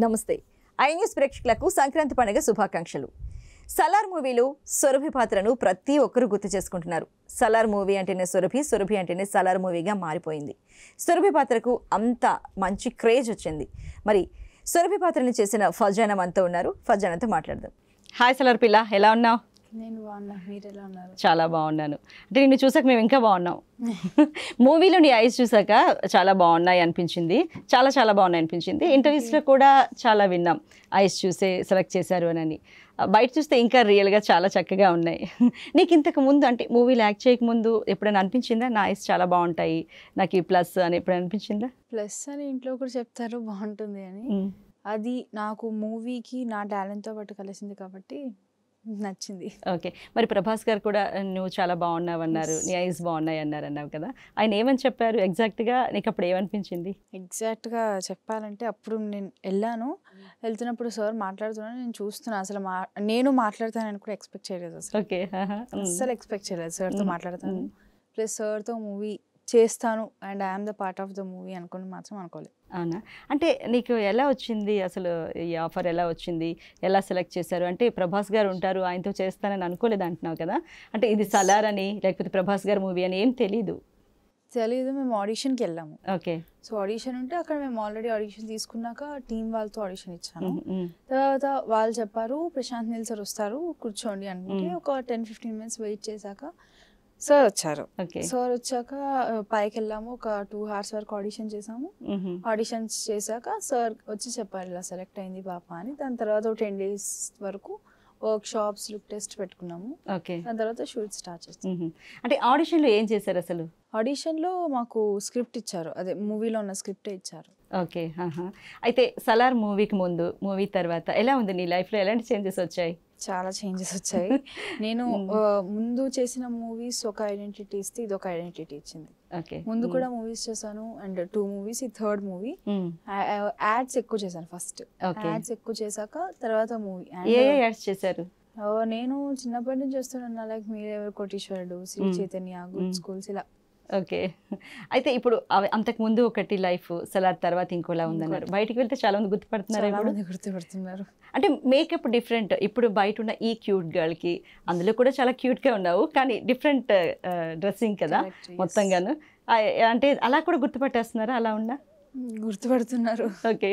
నమస్తే. I news ప్రేక్షకులకు సంక్రాంతి పండుగ శుభాకాంక్షలు. సలార్ మూవీలో సురభి పాత్రను ప్రతి ఒక్కరూ గుర్తు చేసుకుంటున్నారు. సలార్ మూవీ అంటేనే సురభి, సురభి అంటేనే సలార్ మూవీగా మారిపోయింది. సురభి పాత్రకు అంత మంచి క్రేజ్ వచ్చింది. మరి సురభి పాత్రను చేసిన ఫర్జానా మనతో ఉన్నారు. ఫర్జానాతో మాట్లాడదాం. హాయ్ సలార్ పిల్ల, ఎలా ఉన్నావు? నేను బాగున్నా, మీరు ఎలా ఉన్నారు? చాలా బాగున్నాను. అంటే నిన్ను చూసాక మేము ఇంకా బాగున్నాం. మూవీలో నీ ఐస్ చూసాక చాలా బాగున్నాయి అనిపించింది, చాలా చాలా బాగున్నాయి అనిపించింది. ఇంటర్వ్యూస్లో కూడా చాలా విన్నాం ఐస్ చూసే సెలెక్ట్ చేశారు అని. బయట చూస్తే ఇంకా రియల్గా చాలా చక్కగా ఉన్నాయి. నీకు ఇంతకు ముందు అంటే మూవీలో యాక్ట్ చేయకముందు ఎప్పుడైనా అనిపించిందా నా ఐస్ చాలా బాగుంటాయి, నాకు ఈ ప్లస్ అని ఎప్పుడైనా అనిపించిందా? ప్లస్ అని ఇంట్లో కూడా చెప్తారు బాగుంటుంది అని. అది నాకు మూవీకి నా టాలెంట్తో పాటు కలిసింది కాబట్టి నచ్చింది. ఓకే, మరి ప్రభాస్ గారు కూడా నువ్వు చాలా బాగున్నావు అన్నారు, నీ ఐస్ బాగున్నాయి అన్నావు కదా, ఆయన ఏమని చెప్పారు ఎగ్జాక్ట్గా? నీకు అప్పుడు ఏమనిపించింది? ఎగ్జాక్ట్గా చెప్పాలంటే అప్పుడు నేను వెళ్తున్నప్పుడు సార్ మాట్లాడుతున్నాను, నేను చూస్తున్నా. అసలు నేను మాట్లాడతానని కూడా ఎక్స్పెక్ట్ చేయలేదు అసలు. ఓకే, అస్సలు ఎక్స్పెక్ట్ చేయలేదు సార్తో మాట్లాడతాను ప్లస్ సార్తో మూవీ చేస్తాను and I'm the part of the movie అనుకుని మాత్రం అనుకోలేదు. అవునా? అంటే నీకు ఎలా వచ్చింది అసలు ఈ ఆఫర్? ఎలా వచ్చింది? ఎలా సెలెక్ట్ చేశారు? అంటే ప్రభాస్ గారు ఉంటారు, ఆయనతో చేస్తానని అనుకోలేదు అంటున్నావు కదా, అంటే ఇది సలార్ అని లేకపోతే ప్రభాస్ గారు మూవీ అని ఏం తెలీదు? మేము ఆడిషన్కి వెళ్ళాము. ఓకే, సో ఆడిషన్ ఉంటే అక్కడ మేము ఆల్రెడీ ఆడిషన్ తీసుకున్నాక టీం వాళ్ళతో ఆడిషన్ ఇచ్చాను. తర్వాత వాళ్ళు చెప్పారు ప్రశాంత్ నీల్ సార్ వస్తారు కూర్చోండి అనుకుంటే ఒక 10-15 minutes వెయిట్ చేశాక సార్ వచ్చారు. సార్ వచ్చాక పైకి వెళ్ళాము, ఒక 2 hours వరకు ఆడిషన్ చేసాము. ఆడిషన్స్ చేశాక సార్ వచ్చి చెప్పారు ఇలా సెలెక్ట్ అయింది పాప అని. దాని తర్వాత 10 days వరకు వర్క్ షాప్స్, లుక్ టెస్ట్ పెట్టుకున్నాము. దాని తర్వాత షూట్ స్టార్ట్ చేస్తాము. అంటే ఆడిషన్లో ఏం చేశారు అసలు? ఆడిషన్లో మాకు స్క్రిప్ట్ ఇచ్చారు, అదే మూవీలో ఉన్న స్క్రిప్టే ఇచ్చారు. ఓకే, అయితే సలార్ మూవీకి ముందు మూవీ తర్వాత ఎలా ఉంది నీ లైఫ్లో? ఎలాంటి చేంజెస్ వచ్చాయి? చాలా చేంజెస్ వచ్చాయి. నేను ముందు చేసిన మూవీస్ ఒక ఐడెంటిటీ ఇస్తే ఇది ఒక ఐడెంటిటీ ఇచ్చింది. ముందు కూడా మూవీస్ చేశాను అండ్ 2 movies, ఈ 3rd మూవీ. యాడ్స్ ఎక్కువ చేశాను. ఫస్ట్ యాడ్స్ ఎక్కువ చేశాక తర్వాత మూవీ. ఏ యాడ్స్ చేశారు? నేను చిన్నప్పటి నుంచి చేస్తున్నా, లైక్ మీరెవరు కోటీశ్వరుడు, శ్రీ చైతన్య, గుడ్ స్కూల్స్, ఇలా. ఓకే, అయితే ఇప్పుడు అంతకుముందు ఒకటి లైఫ్, సలార్ తర్వాత ఇంకోలా ఉందన్నారు. బయటికి వెళ్తే చాలా మంది గుర్తుపడుతున్నారు. అంటే మేకప్ డిఫరెంట్. ఇప్పుడు బయట ఉన్న ఈ క్యూట్ గర్ల్కి అందులో కూడా చాలా క్యూట్గా ఉన్నావు, కానీ డిఫరెంట్ డ్రెస్సింగ్ కదా మొత్తంగాను. అంటే అలా కూడా గుర్తుపట్టేస్తున్నారా? అలా ఉన్నా గుర్తుపడుతున్నారు. ఓకే,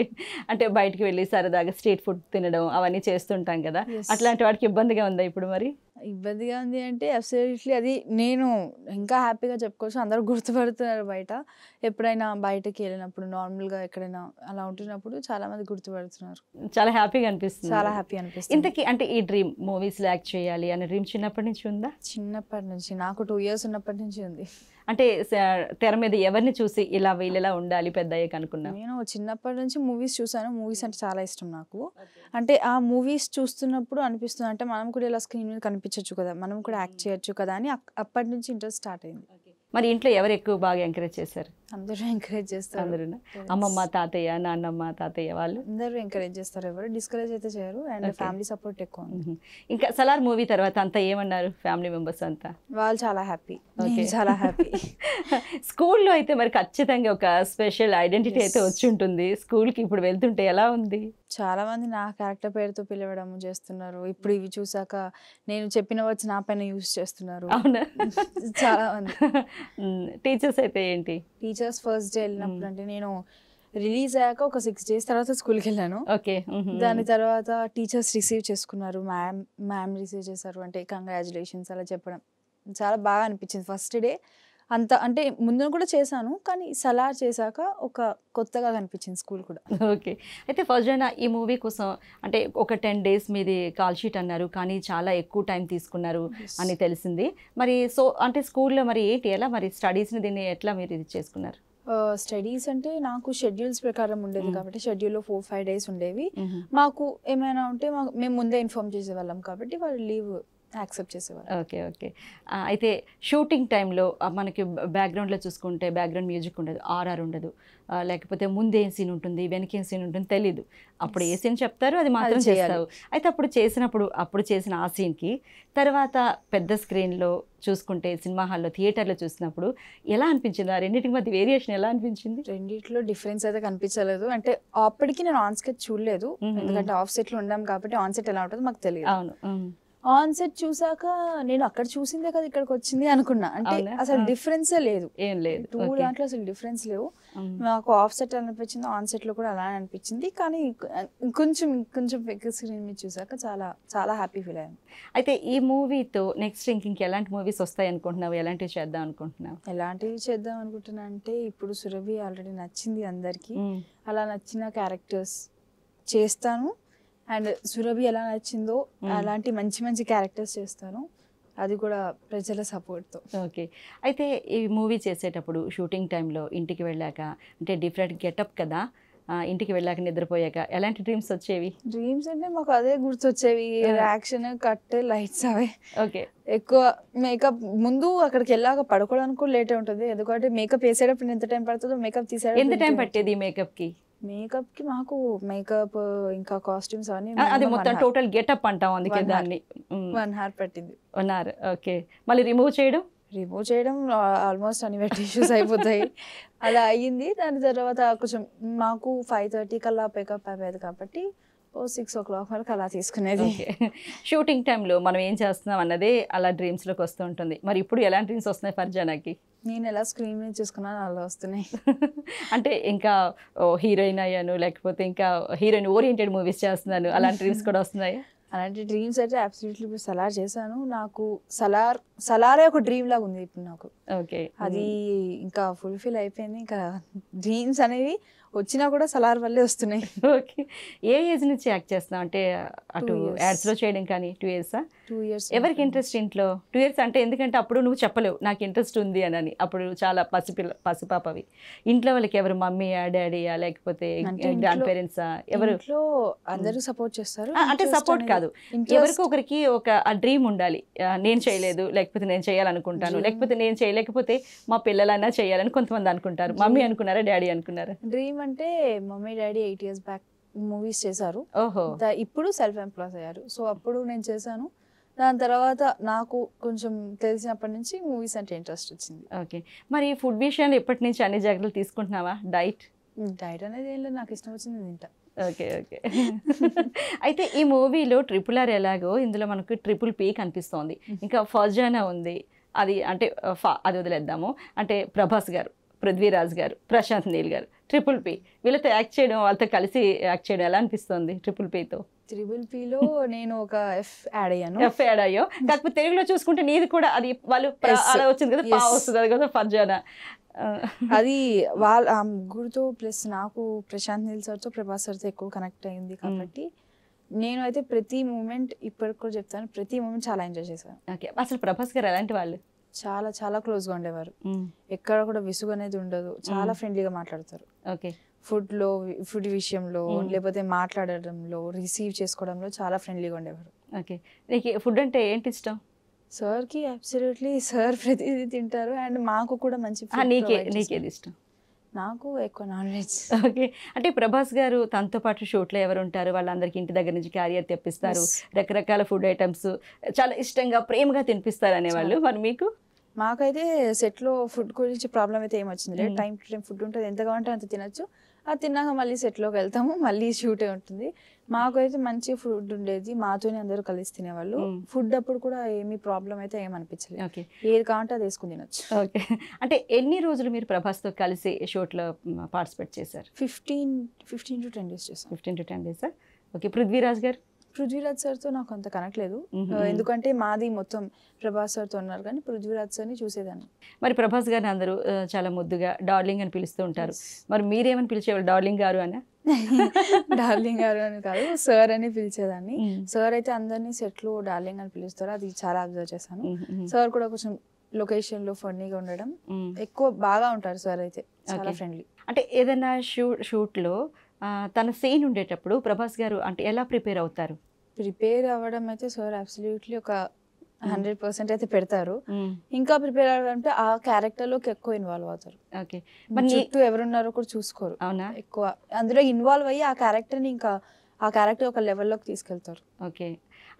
అంటే బయటికి వెళ్ళి సరదాగా స్ట్రీట్ ఫుడ్ తినడం అవన్నీ చేస్తుంటాం కదా, అట్లాంటి వాడికి ఇబ్బందిగా ఉందా ఇప్పుడు? మరి ఇబ్బందిగా ఉంది అంటే అబ్సల్యూట్లీ అది నేను ఇంకా హ్యాపీగా చెప్పుకోవచ్చు. అందరూ గుర్తుపడుతున్నారు బయట. ఎప్పుడైనా బయటకి వెళ్ళినప్పుడు, నార్మల్గా ఎక్కడైనా అలా ఉంటున్నప్పుడు చాలా మంది గుర్తుపడుతున్నారు. చాలా హ్యాపీగా అనిపిస్తుంది. చాలా హ్యాపీ అనిపిస్తుంది. ఇంతకీ అంటే ఈ డ్రీమ్ మూవీస్లో యాక్ట్ చేయాలి అనే డ్రీమ్ చిన్నప్పటి నుంచి ఉందా? చిన్నప్పటి నుంచి, నాకు 2 years ఉన్నప్పటి నుంచి ఉంది. అంటే తెర మీద ఎవరిని చూసి ఇలా వీళ్ళలా ఉండాలి పెద్ద అయ్యాక అనుకున్నా? నేను చిన్నప్పటి నుంచి మూవీస్ చూసాను. మూవీస్ అంటే చాలా ఇష్టం నాకు. అంటే ఆ మూవీస్ చూస్తున్నప్పుడు అనిపిస్తుంది అంటే మనం కూడా ఇలా స్క్రీన్ మీద కనిపించవచ్చు కదా, మనం కూడా యాక్ట్ చేయొచ్చు కదా అని అప్పటి నుంచి ఇంట్రెస్ట్ స్టార్ట్ అయింది. మరి ఇంట్లో ఎవరు ఎక్కువ బాగా ఎంకరేజ్ చేశారు? అందరూ ఎంకరేజ్ చేస్తారు. అందరూ అమ్మమ్మ, తాతయ్య, నాన్నమ్మ, తాతయ్య వాళ్ళు అందరూ ఎంకరేజ్ చేస్తారు. ఎవరు డిస్కరేజ్ అయితే చేయరు. అండ్ ఫ్యామిలీ సపోర్ట్ ఎక్కువ. ఇంకా సలార్ మూవీ తర్వాత అంతా ఏమన్నారు ఫ్యామిలీ మెంబర్స్ అంతా? వాళ్ళు చాలా హ్యాపీ, చాలా హ్యాపీ. స్కూల్లో అయితే మరి ఖచ్చితంగా ఒక స్పెషల్ ఐడెంటిటీ అయితే వచ్చి ఉంటుంది. స్కూల్కి ఇప్పుడు వెళ్తుంటే ఎలా ఉంది? చాలా మంది నా క్యారెక్టర్ పేరుతో పిలవడం చేస్తున్నారు. ఇప్పుడు ఇవి చూసాక నేను చెప్పిన వర్డ్స్ నా పైన యూజ్ చేస్తున్నారు. అవునా? చాలా మంది. టీచర్స్ అయితే ఏంటి? టీచర్స్ ఫస్ట్ డే వెళ్ళినప్పుడు అంటే నేను రిలీజ్ అయ్యాక ఒక 6 days తర్వాత స్కూల్కి వెళ్ళాను. ఓకే, దాని తర్వాత టీచర్స్ రిసీవ్ చేసుకున్నారు, మ్యామ్ రిసీవ్ చేశారు, అంటే కంగ్రాచులేషన్స్ అలా చెప్పడం చాలా బాగా అనిపించింది. ఫస్ట్ డే అంత అంటే ముందు కూడా చేశాను, కానీ సలార్ చేశాక ఒక కొత్తగా కనిపించింది స్కూల్ కూడా. ఓకే, అయితే ఫర్జానా ఈ మూవీ కోసం అంటే ఒక 10 days మీది కాల్ షీట్ అన్నారు, కానీ చాలా ఎక్కువ టైం తీసుకున్నారు అని తెలిసింది. మరి సో అంటే స్కూల్లో మరి ఏంటి, ఎలా మరి స్టడీస్ని దీన్ని ఎట్లా మీరు ఇది చేసుకున్నారు? స్టడీస్ అంటే నాకు షెడ్యూల్స్ ప్రకారం ఉండేది కాబట్టి షెడ్యూల్లో 4-5 days ఉండేవి. మాకు ఏమైనా ఉంటే మేము ముందే ఇన్ఫార్మ్ చేసేవాళ్ళం కాబట్టి వాళ్ళు లీవ్ యాక్సెప్ట్ చేసేవారు. Okay okay. అయితే షూటింగ్ టైంలో మనకి బ్యాక్గ్రౌండ్లో చూసుకుంటే బ్యాక్గ్రౌండ్ మ్యూజిక్ ఉండదు, ఆర్ఆర్ ఉండదు, లేకపోతే ముందేం సీన్ ఉంటుంది వెనకేం సీన్ ఉంటుంది తెలీదు. అప్పుడు ఏ సీన్ చెప్తారో అది మాత్రం చేస్తావు. అయితే అప్పుడు చేసిన ఆ సీన్కి తర్వాత పెద్ద స్క్రీన్లో చూసుకుంటే సినిమా హాల్లో థియేటర్లో చూసినప్పుడు ఎలా అనిపించింది? ఆ రెండింటికి మధ్య వేరియేషన్ ఎలా అనిపించింది? రెండిట్లో డిఫరెన్స్ అయితే కనిపించలేదు. అంటే అప్పటికి నేను ఆన్ సెట్ చూడలేదు, ఎందుకంటే ఆఫ్ సెట్లో ఉండాం కాబట్టి ఆన్ సెట్ ఎలా ఉంటుందో మాకు తెలియదు. అవును. ఆన్ సెట్ చూసాక నేను అక్కడ చూసిందే కదా ఇక్కడికి వచ్చింది అనుకున్నా. అంటే అసలు డిఫరెన్సే లేదు, ఏం లేదు. దాంట్లో అసలు డిఫరెన్స్ లేవు. నాకు ఆఫ్ సెట్ అనిపించింది, ఆన్ సెట్ లో కూడా అలానే అనిపించింది. కానీ కొంచెం పెద్ద స్క్రీన్ మీద చూసాక చాలా చాలా హ్యాపీ ఫీల్ అయ్యాను. అయితే ఈ మూవీతో నెక్స్ట్ ఎలాంటి మూవీస్ వస్తాయి అనుకుంటున్నావు? ఎలాంటివి చేద్దాం అనుకుంటున్నావు? ఎలాంటివి చేద్దాం అనుకుంటున్నా అంటే ఇప్పుడు సురభి ఆల్రెడీ నచ్చింది అందరికి, అలా నచ్చిన క్యారెక్టర్స్ చేస్తాను. అండ్ సురభి ఎలా నచ్చిందో అలాంటి మంచి మంచి క్యారెక్టర్స్ చేస్తాను, అది కూడా ప్రజల సపోర్ట్తో. ఓకే. అయితే ఈ మూవీ చేసేటప్పుడు షూటింగ్ టైంలో ఇంటికి వెళ్ళాక అంటే డిఫరెంట్ గెటప్ కదా, ఇంటికి వెళ్ళాక నిద్రపోయాక ఎలాంటి డ్రీమ్స్ వచ్చేవి? డ్రీమ్స్ అంటే మాకు అదే గుర్తొచ్చేవి, యాక్షన్ కట్ లైట్స్ అవే. ఓకే. ఎక్కువ మేకప్ ముందు అక్కడికి వెళ్ళాక పడుకోవడానికి కూడా లేట్ ఉంటుంది, ఎందుకంటే మేకప్ వేసేటప్పుడు ఎంత టైం పడుతుందో మేకప్ తీసేటప్పుడు ఎంత టైం పట్టేది మేకప్కి? మేకప్కి మాకు మేకప్ ఇంకా కాస్ట్యూమ్స్ అవన్నీ అది మొత్తం టోటల్ గెటప్ అంటాం, అందుకే దాన్ని 1 hour పట్టింది. 1 hour. ఓకే. మళ్ళీ రిమూవ్ చేయడం ఆల్మోస్ట్ అన్ని టిష్యూస్ అయిపోతాయి, అలా అయ్యింది. దాని తర్వాత కొంచెం మాకు 5:30 కల్లా మేకప్ అయిపోయేది కాబట్టి 6 o'clock వరకు అలా తీసుకునేది. షూటింగ్ టైంలో మనం ఏం చేస్తున్నాం అన్నదే అలా డ్రీమ్స్లోకి వస్తూ ఉంటుంది. మరి ఇప్పుడు ఎలాంటి డ్రీమ్స్ వస్తున్నాయి ఫర్జానాకి? నేను ఎలా స్క్రీన్ మీద చూసుకున్నాను అలా వస్తున్నాయి. అంటే ఇంకా హీరోయిన్ అయ్యాను, లేకపోతే ఇంకా హీరోయిన్ ఓరియంటెడ్ మూవీస్ చేస్తున్నాను, అలాంటి డ్రీమ్స్ కూడా వస్తున్నాయా? అలాంటి డ్రీమ్స్ అయితే అబ్సల్యూట్లీ ఇప్పుడు సలార్ చేశాను. నాకు సలారే ఒక డ్రీమ్ లాగా ఉంది ఇప్పుడు నాకు. ఓకే. అది ఇంకా ఫుల్ఫిల్ అయిపోయింది. ఇంకా డ్రీమ్స్ అనేవి వచ్చినా కూడా సలార్ వల్లే వస్తున్నాయి. ఓకే. ఏ ఏజ్ నుంచి యాక్ట్ చేస్తున్నావు? అంటే అటు యాడ్స్లో చేయడం కానీ 2 years? 2 years. ఎవరికి ఇంట్రెస్ట్ ఇంట్లో? 2 years అంటే ఎందుకంటే అప్పుడు నువ్వు చెప్పలేవు నాకు ఇంట్రెస్ట్ ఉంది అని, అప్పుడు చాలా పసిపాపవి. ఇంట్లో వాళ్ళకి ఎవరు, మమ్మీయా డాడీయా లేకపోతే గ్రాండ్ పేరెంట్సా ఎవరు? ఇంట్లో అందరూ సపోర్ట్ చేస్తారు. అంటే సపోర్ట్ కాదు, ఎవరికి ఒకరికి ఒక ఆ డ్రీమ్ ఉండాలి. నేను చేయలేదు, లేకపోతే నేను చేయాలనుకుంటాను, లేకపోతే నేను చేయలేకపోతే మా పిల్లలైనా చేయాలని కొంతమంది అనుకుంటారు. మమ్మీ అనుకున్నారా, డాడీ అనుకున్నారా? డ్రీమ్ అంటే mummy daddy 8 years back movies చేశారు. ఓహో. ఇప్పుడు సెల్ఫ్ ఎంప్లాయ్స్ అయ్యారు. సో అప్పుడు నేను చేశాను. దాని తర్వాత నాకు కొంచెం తెలిసినప్పటి నుంచి మూవీస్ అంటే ఇంట్రెస్ట్ వచ్చింది. ఓకే. మరి ఫుడ్ విషయంలో ఇప్పటి నుంచి అన్ని జాగ్రత్తలు తీసుకుంటున్నావా? డైట్ అనేది ఏం లేదు, నాకు ఇష్టం వచ్చింది తింటా. Okay okay. అయితే ఈ మూవీలో RRR ఎలాగో ఇందులో మనకు PP కనిపిస్తోంది, ఇంకా ఫర్జానా ఉంది, అది అంటే అది వదిలేద్దాము. అంటే ప్రభాస్ గారు, పృథ్వీరాజ్ గారు, ప్రశాంత్ నీల్ గారు, PP వీళ్ళతో యాక్ట్ చేయడం, వాళ్ళతో కలిసి యాక్ట్ చేయడం ఎలా అనిపిస్తుంది? PPతో లో నేను ఒక ఎఫ్ యాడ్ అయ్యో. కాకపోతే తెలుగులో చూసుకుంటే నీది కూడా అది వాళ్ళు అలా వచ్చింది కదా, పా వస్తుంది అది కదా ఫర్జానా. అది వాళ్ళ ముగ్గురుతో ప్లస్ నాకు ప్రశాంత్ నీల్ సార్తో ప్రభాస్ సార్తో ఎక్కువ కనెక్ట్ అయింది కాబట్టి నేను అయితే ప్రతి మూమెంట్ ఇప్పటికి కూడా చెప్తాను, ప్రతి మూమెంట్ చాలా ఎంజాయ్ చేశాను. ఓకే. అసలు ప్రభాస్ గారు ఎలాంటి వాళ్ళు? చాలా చాలా క్లోజ్గా ఉండేవారు, ఎక్కడ కూడా విసుగు అనేది ఉండదు, చాలా ఫ్రెండ్లీగా మాట్లాడతారు. ఓకే. ఫుడ్ విషయంలో లేకపోతే మాట్లాడడంలో రిసీవ్ చేసుకోవడంలో చాలా ఫ్రెండ్లీగా ఉండేవారు. ఓకే. నీకు ఫుడ్ అంటే ఏంటి ఇష్టం? సార్కి అబ్సల్యూట్లీ సార్ ప్రతిదీ తింటారు. అండ్ మాకు కూడా మంచి నీకేది ఇష్టం? నాకు ఎక్కువ నాన్ వెజ్. ఓకే. అంటే ప్రభాస్ గారు తనతో పాటు షూట్లో ఎవరు ఉంటారు, వాళ్ళందరికీ ఇంటి దగ్గర నుంచి క్యారియర్ తెప్పిస్తారు, రకరకాల ఫుడ్ ఐటమ్స్ చాలా ఇష్టంగా ప్రేమగా తినిపిస్తారు అనేవాళ్ళు. మరి మీకు? మాకైతే సెట్లో ఫుడ్ గురించి ప్రాబ్లం అయితే ఏమొచ్చింది లేదు, టైం టు టైం ఫుడ్ ఉంటుంది, ఎంత కావాలంటే అంత తినచ్చు. అది తిన్నాక మళ్ళీ సెట్లోకి వెళ్తాము, మళ్ళీ షూటే ఉంటుంది. మాకైతే మంచి ఫుడ్ ఉండేది, మాతోనే అందరూ కలిసి తినేవాళ్ళు. ఫుడ్ అప్పుడు కూడా ఏమీ ప్రాబ్లం అయితే ఏమనిపించలేదు, ఏది కావాలంటే అది వేసుకుని తినొచ్చు. ఓకే. అంటే ఎన్ని రోజులు మీరు ప్రభాస్తో కలిసి షూట్లో పార్టిసిపేట్ చేశారు? 15 to 10 days చేశాను. 15 to 10 days. ఓకే. పృథ్వీరాజ్ సార్తో నాకు అంత కనెక్ట్ లేదు, ఎందుకంటే మాది మొత్తం ప్రభాస్ సార్తో ఉన్నారు, కానీ పృథ్వీరాజ్ సార్ని చూసేదాన్ని. మరి ప్రభాస్ గారిని అందరూ చాలా ముద్దుగా డార్లింగ్ అని పిలుస్తూ ఉంటారు, మరి మీరేమని పిలిచేవాళ్ళు? డార్లింగ్ గారు అనా? డార్లింగ్ గారు అని కాదు, సార్ అని పిలిచేదాన్ని. సార్ అయితే అందరినీ సెట్లో డార్లింగ్ అని పిలుస్తారు, అది చాలా అబ్జర్వ్ చేశాను. సార్ కూడా కొంచెం లొకేషన్ లో ఫన్నీగా ఉండడం, ఎక్కువ బాగా ఉంటారు సార్ అయితే, చాలా ఫ్రెండ్లీ. అంటే ఏదైనా షూట్లో తన సీన్ ఉండేటప్పుడు ప్రభాస్ గారు అంటే ఎలా ప్రిపేర్ అవుతారు? ప్రిపేర్ అవ్వడం అయితే సార్ అబ్సల్యూట్లీ ఒక 100% అయితే పెడతారు. ఇంకా ప్రిపేర్ అవ్వాలంటే ఆ క్యారెక్టర్లోకి ఎక్కువ ఇన్వాల్వ్ అవుతారు. ఓకే. చుట్టూ ఎవరున్నారో కూడా చూసుకోరు. అవునా? ఎక్కువ అందులో ఇన్వాల్వ్ అయ్యి ఆ క్యారెక్టర్ని ఇంకా ఆ క్యారెక్టర్ ఒక లెవెల్లోకి తీసుకెళ్తారు. ఓకే.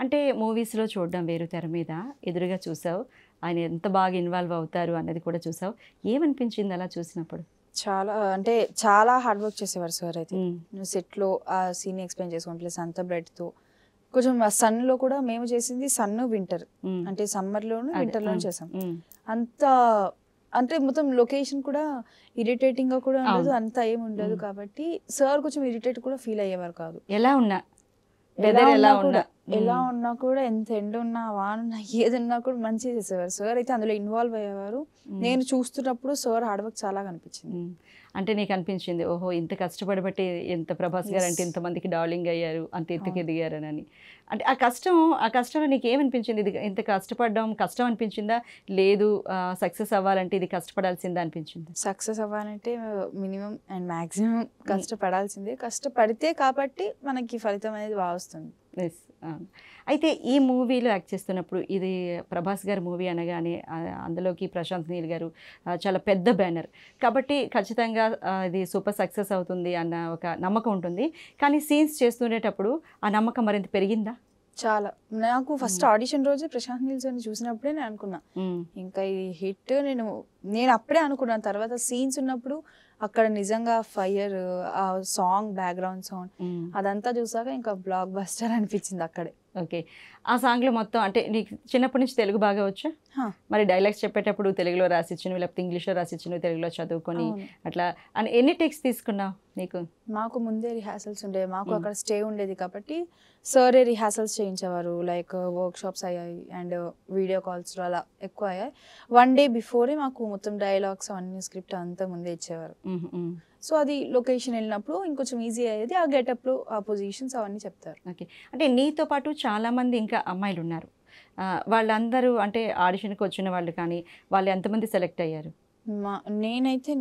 అంటే మూవీస్లో చూడడం వేరు, తెర మీద ఎదురుగా చూసావు, ఆయన ఎంత బాగా ఇన్వాల్వ్ అవుతారు అన్నది కూడా చూసావు. ఏమనిపించింది అలా చూసినప్పుడు? చాలా అంటే చాలా హార్డ్ వర్క్ చేసేవారు సార్ అయితే. సెట్లో ఆ సీన్ ఎక్స్ప్లెయిన్ చేసుకోండి, ప్లస్ అంత బ్లడ్తో కొంచెం సన్లో కూడా మేము చేసింది సన్ వింటర్ అంటే సమ్మర్లోను వింటర్లోను చేసాం. అంత అంటే మొత్తం లొకేషన్ కూడా ఇరిటేటింగ్గా కూడా ఉండదు, అంత ఏమి ఉండదు. కాబట్టి సార్ కొంచెం ఇరిటేట్ కూడా ఫీల్ అయ్యేవారు కాదు. ఎలా ఉన్నా ఎలా ఉన్నా కూడా ఎంత ఎండ ఉన్నా వాన ఉన్నా ఏదన్నా కూడా మంచిగా చేసేవారు సార్. అయితే అందులో ఇన్వాల్వ్ అయ్యేవారు. నేను చూస్తున్నప్పుడు సార్ హార్డ్ వర్క్ చాలా కనిపించింది. అంటే నీకు అనిపించింది, ఓహో ఇంత కష్టపడబట్టి ఎంత ప్రభాస్ గారు అంటే ఇంతమందికి డార్లింగ్ అయ్యారు, అంత ఎత్తుకు ఎదిగారని. అంటే ఆ కష్టంలో నీకు ఏమనిపించింది? ఇది ఇంత కష్టపడడం కష్టం అనిపించిందా, లేదు సక్సెస్ అవ్వాలంటే ఇది కష్టపడాల్సిందా అనిపించింది? సక్సెస్ అవ్వాలంటే మినిమం అండ్ మ్యాక్సిమం కష్టపడాల్సిందే. కష్టపడితే కాబట్టి మనకి ఫలితం అనేది బాగా వస్తుంది. ఎస్. అయితే ఈ మూవీలో యాక్ట్ చేస్తున్నప్పుడు, ఇది ప్రభాస్ గారి మూవీ అనగానే అందులోకి ప్రశాంత్ నీల్ గారు చాలా పెద్ద బ్యానర్ కాబట్టి ఖచ్చితంగా ఇది సూపర్ సక్సెస్ అవుతుంది అన్న ఒక నమ్మకం ఉంటుంది. కానీ సీన్స్ చేస్తుండేటప్పుడు ఆ నమ్మకం మరింత పెరిగిందా? చాలా. నాకు ఫస్ట్ ఆడిషన్ రోజే ప్రశాంత్ నీల్ సార్ని చూసినప్పుడే నేను అనుకున్నా ఇంకా ఇది హిట్. నేను అప్పుడే అనుకున్నాను. తర్వాత సీన్స్ ఉన్నప్పుడు అక్కడ నిజంగా ఫైర్, ఆ సాంగ్ బ్యాక్గ్రౌండ్ సౌండ్ అదంతా చూసాక ఇంకా బ్లాక్ బస్టర్ అనిపించింది అక్కడే. ఓకే. ఆ సాంగ్లో మొత్తం అంటే నీకు చిన్నప్పటి నుంచి తెలుగు బాగా వచ్చా? మరి డైలాగ్స్ చెప్పేటప్పుడు తెలుగులో రాసిచ్చినవి, లేకపోతే ఇంగ్లీష్లో రాసిచ్చినవి తెలుగులో చదువుకొని అట్లా అని ఎన్ని టేక్స్ తీసుకున్నావు? నీకు మాకు ముందే రిహార్సల్స్ ఉండేవి, మాకు అక్కడ స్టే ఉండేది కాబట్టి సరే రిహార్సల్స్ చేయించేవారు. లైక్ వర్క్ షాప్స్ అయ్యాయి అండ్ వీడియో కాల్స్లో అలా ఎక్కువ అయ్యాయి. 1 day బిఫోరే మాకు మొత్తం డైలాగ్స్ అన్ని స్క్రిప్ట్ అంతా ముందే ఇచ్చేవారు. సో అది లొకేషన్ వెళ్ళినప్పుడు ఇంకొంచెం ఈజీ అయ్యేది. ఆ గెటప్లో ఆ పొజిషన్స్ అవన్నీ చెప్తారు. ఓకే. అంటే నీతో పాటు చాలామంది ఇంకా అమ్మాయిలు ఉన్నారు. వాళ్ళందరూ అంటే ఆడిషన్కి వచ్చిన వాళ్ళు కానీ వాళ్ళు ఎంతమంది సెలెక్ట్ అయ్యారు? నేనైతే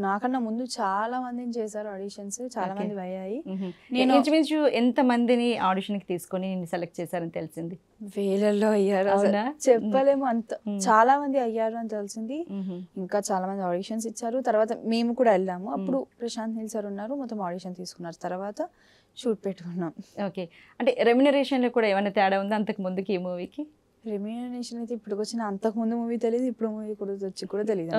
నాకన్నా ముందు చాలా మందిని చేశారు ఆడిషన్స్, చాలా మంది అయ్యాయి. నేను ఇంచుమించు ఎంత మందిని ఆడిషన్కి తీసుకొని సెలెక్ట్ చేశారని తెలిసింది? వేలల్లో అయ్యారు, చెప్పలేము. అంత చాలా మంది అయ్యారు అని తెలిసింది. ఇంకా చాలా మంది ఆడిషన్స్ ఇచ్చారు. తర్వాత మేము కూడా వెళ్ళాము. అప్పుడు ప్రశాంత్ నీల్ సార్ ఉన్నారు, మొత్తం ఆడిషన్ తీసుకున్నారు. తర్వాత షూట్ పెట్టుకున్నాం. ఓకే. అంటే రెమ్యునరేషన్లో కూడా ఏమైనా తేడా ఉందా అంతకు ముందుకి ఈ మూవీకి? రెమ్యూనరేషన్ అయితే ఇప్పుడు వచ్చిన అంతకు ముందు మూవీ తెలియదు, ఇప్పుడు మూవీ కూడా వచ్చి కూడా తెలియదు.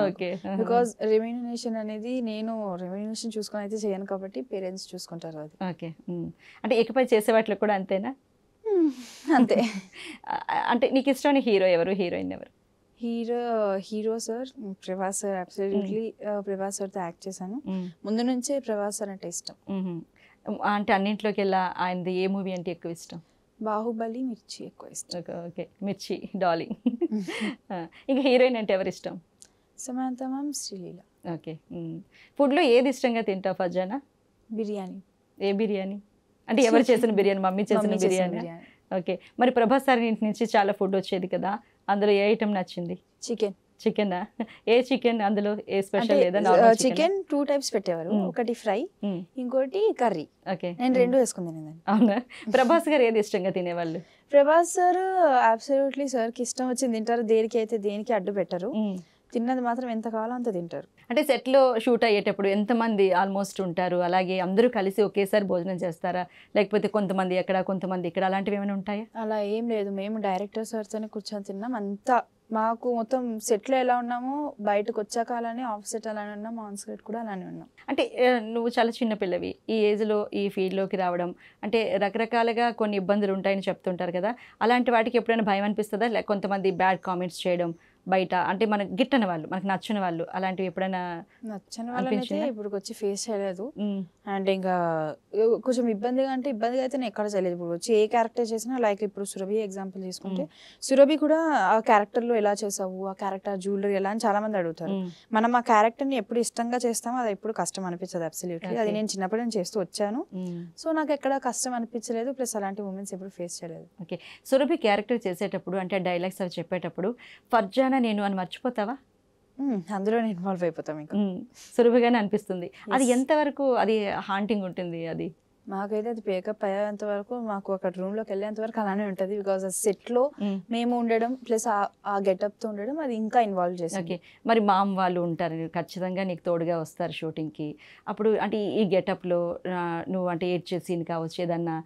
బికాస్ రెమ్యూనరేషన్ అనేది నేను రెమ్యూనరేషన్ చూసుకొని అయితే చేయను కాబట్టి పేరెంట్స్ చూసుకుంటారు అది. ఓకే. అంటే ఇకపై చేసే వాటిలో కూడా అంతేనా? అంతే. అంటే నీకు ఇష్టమైన హీరో ఎవరు, హీరోయిన్ ఎవరు? Hero sir Prabhas sir. Absolutely Prabhas సార్తో యాక్ట్ చేశాను. ముందు నుంచే ప్రభాస్ సార్ అంటే ఇష్టం. అంటే అన్నింటిలోకి వెళ్ళా ఆయనది ఏ మూవీ అంటే ఎక్కువ ఇష్టం? బాహుబలి, మిర్చి ఎక్కువ ఇష్టం. ఓకే. మిర్చి, డార్లింగ్. ఇంకా హీరోయిన్ అంటే ఎవరు ఇష్టం? సమంత మ్యామ్, శ్రీలీల. ఓకే. ఫుడ్లో ఏది ఇష్టంగా తింటావు ఫర్జానా? బిర్యానీ. ఏ బిర్యానీ అంటే ఎవరు చేసిన బిర్యానీ? మమ్మీ చేసిన బిర్యానీ. ఓకే. మరి ప్రభాస్ సార్ ఇంటి నుంచి చాలా ఫుడ్ వచ్చేది కదా, అందులో ఏ ఐటమ్ నచ్చింది? చికెనా? ఏ చికెన్ అందులో ఏ స్పెషల్ లేదా? చికెన్ 2 types పెట్టేవారు, ఒకటి ఫ్రై, ఇంకోటి కర్రీ. ఓకే. నేను 2 వేసుకుని తినేదాన్ని. అవునా? ప్రభాస్ గారు ఏది ఇష్టంగా తినేవాళ్ళు? ప్రభాస్ సార్ అబ్సల్యూట్లీ సార్కి ఇష్టం వచ్చింది తింటారు, దేనికి అడ్డు పెట్టరు. తిన్నది మాత్రం ఎంత కావాలో అంత తింటారు. అంటే సెట్లో షూట్ అయ్యేటప్పుడు ఎంతమంది ఆల్మోస్ట్ ఉంటారు? అలాగే అందరూ కలిసి ఒకేసారి భోజనం చేస్తారా, లేకపోతే కొంతమంది ఎక్కడ కొంతమంది ఇక్కడ, అలాంటివి ఏమైనా ఉంటాయా? అలా ఏం లేదు. మేము డైరెక్టర్ సార్తోనే కూర్చొని తిన్నాం. అంతా మాకు మొత్తం సెట్లో ఎలా ఉన్నామో బయటకు వచ్చాక అలానే, ఆఫ్ సెట్ అలానే ఉన్నాం, ఆన్ సెట్ కూడా అలానే ఉన్నాం. అంటే నువ్వు చాలా చిన్న పిల్లవి, ఈ ఏజ్లో ఈ ఫీల్డ్లోకి రావడం అంటే రకరకాలుగా కొన్ని ఇబ్బందులు ఉంటాయని చెప్తుంటారు కదా, అలాంటి వాటికి ఎప్పుడైనా భయం అనిపిస్తుందా? లేక కొంతమంది బ్యాడ్ కామెంట్స్ చేయడం బయట, అంటే మనకు గిట్టని వాళ్ళు, మనకు నచ్చని వాళ్ళు, అలాంటివి ఎప్పుడైనా? నచ్చని వాళ్ళైతే ఇప్పుడు వచ్చి ఫేస్ చేయలేదు. అండ్ ఇంకా కొంచెం ఇబ్బందిగా అయితే నేను ఎక్కడ చేయలేదు. ఇప్పుడు వచ్చి ఏ క్యారెక్టర్ చేసినా, లైక్ ఇప్పుడు సురభి ఎగ్జాంపుల్ తీసుకుంటే, సురభి కూడా ఆ క్యారెక్టర్లో ఎలా చేసావు, ఆ క్యారెక్టర్ జ్యువెలరీ ఎలా అని చాలా మంది అడుగుతారు. మనం ఆ క్యారెక్టర్ని ఎప్పుడు ఇష్టంగా చేస్తామో అది ఎప్పుడు కష్టం అనిపించదు. అబ్సల్యూట్లీ అది నేను చిన్నప్పటి నుంచి చేస్తూ వచ్చాను. సో నాకు ఎక్కడ కష్టం అనిపించలేదు, ప్లస్ అలాంటి మూమెంట్స్ ఎప్పుడు ఫేస్ చేయలేదు. ఓకే. సురభి క్యారెక్టర్ చేసేటప్పుడు అంటే డైలాగ్స్ అవి చెప్పేటప్పుడు ఫర్జానా నేను అని మర్చిపోతావా? అందులో ఇన్వాల్వ్ అయిపోతాం. ఇంకా సులభంగానే అనిపిస్తుంది. అది ఎంతవరకు అది హాంటింగ్ ఉంటుంది? అది మాకైతే అది పేకప్ అయ్యేంత వరకు మాకు అక్కడ రూమ్లోకి వెళ్ళేంత వరకు అలానే ఉంటుంది. బికాజ్ ఆ సెట్లో మేము ఉండడం ప్లస్ ఆ గెటప్తో ఉండడం అది ఇంకా ఇన్వాల్వ్ చేసింది. ఓకే. మరి మామ్ వాళ్ళు ఉంటారు ఖచ్చితంగా నీకు తోడుగా వస్తారు షూటింగ్కి. అప్పుడు అంటే ఈ గెటప్లో నువ్వు అంటే ఏడ్చే సీన్ కావచ్చు ఏదన్నా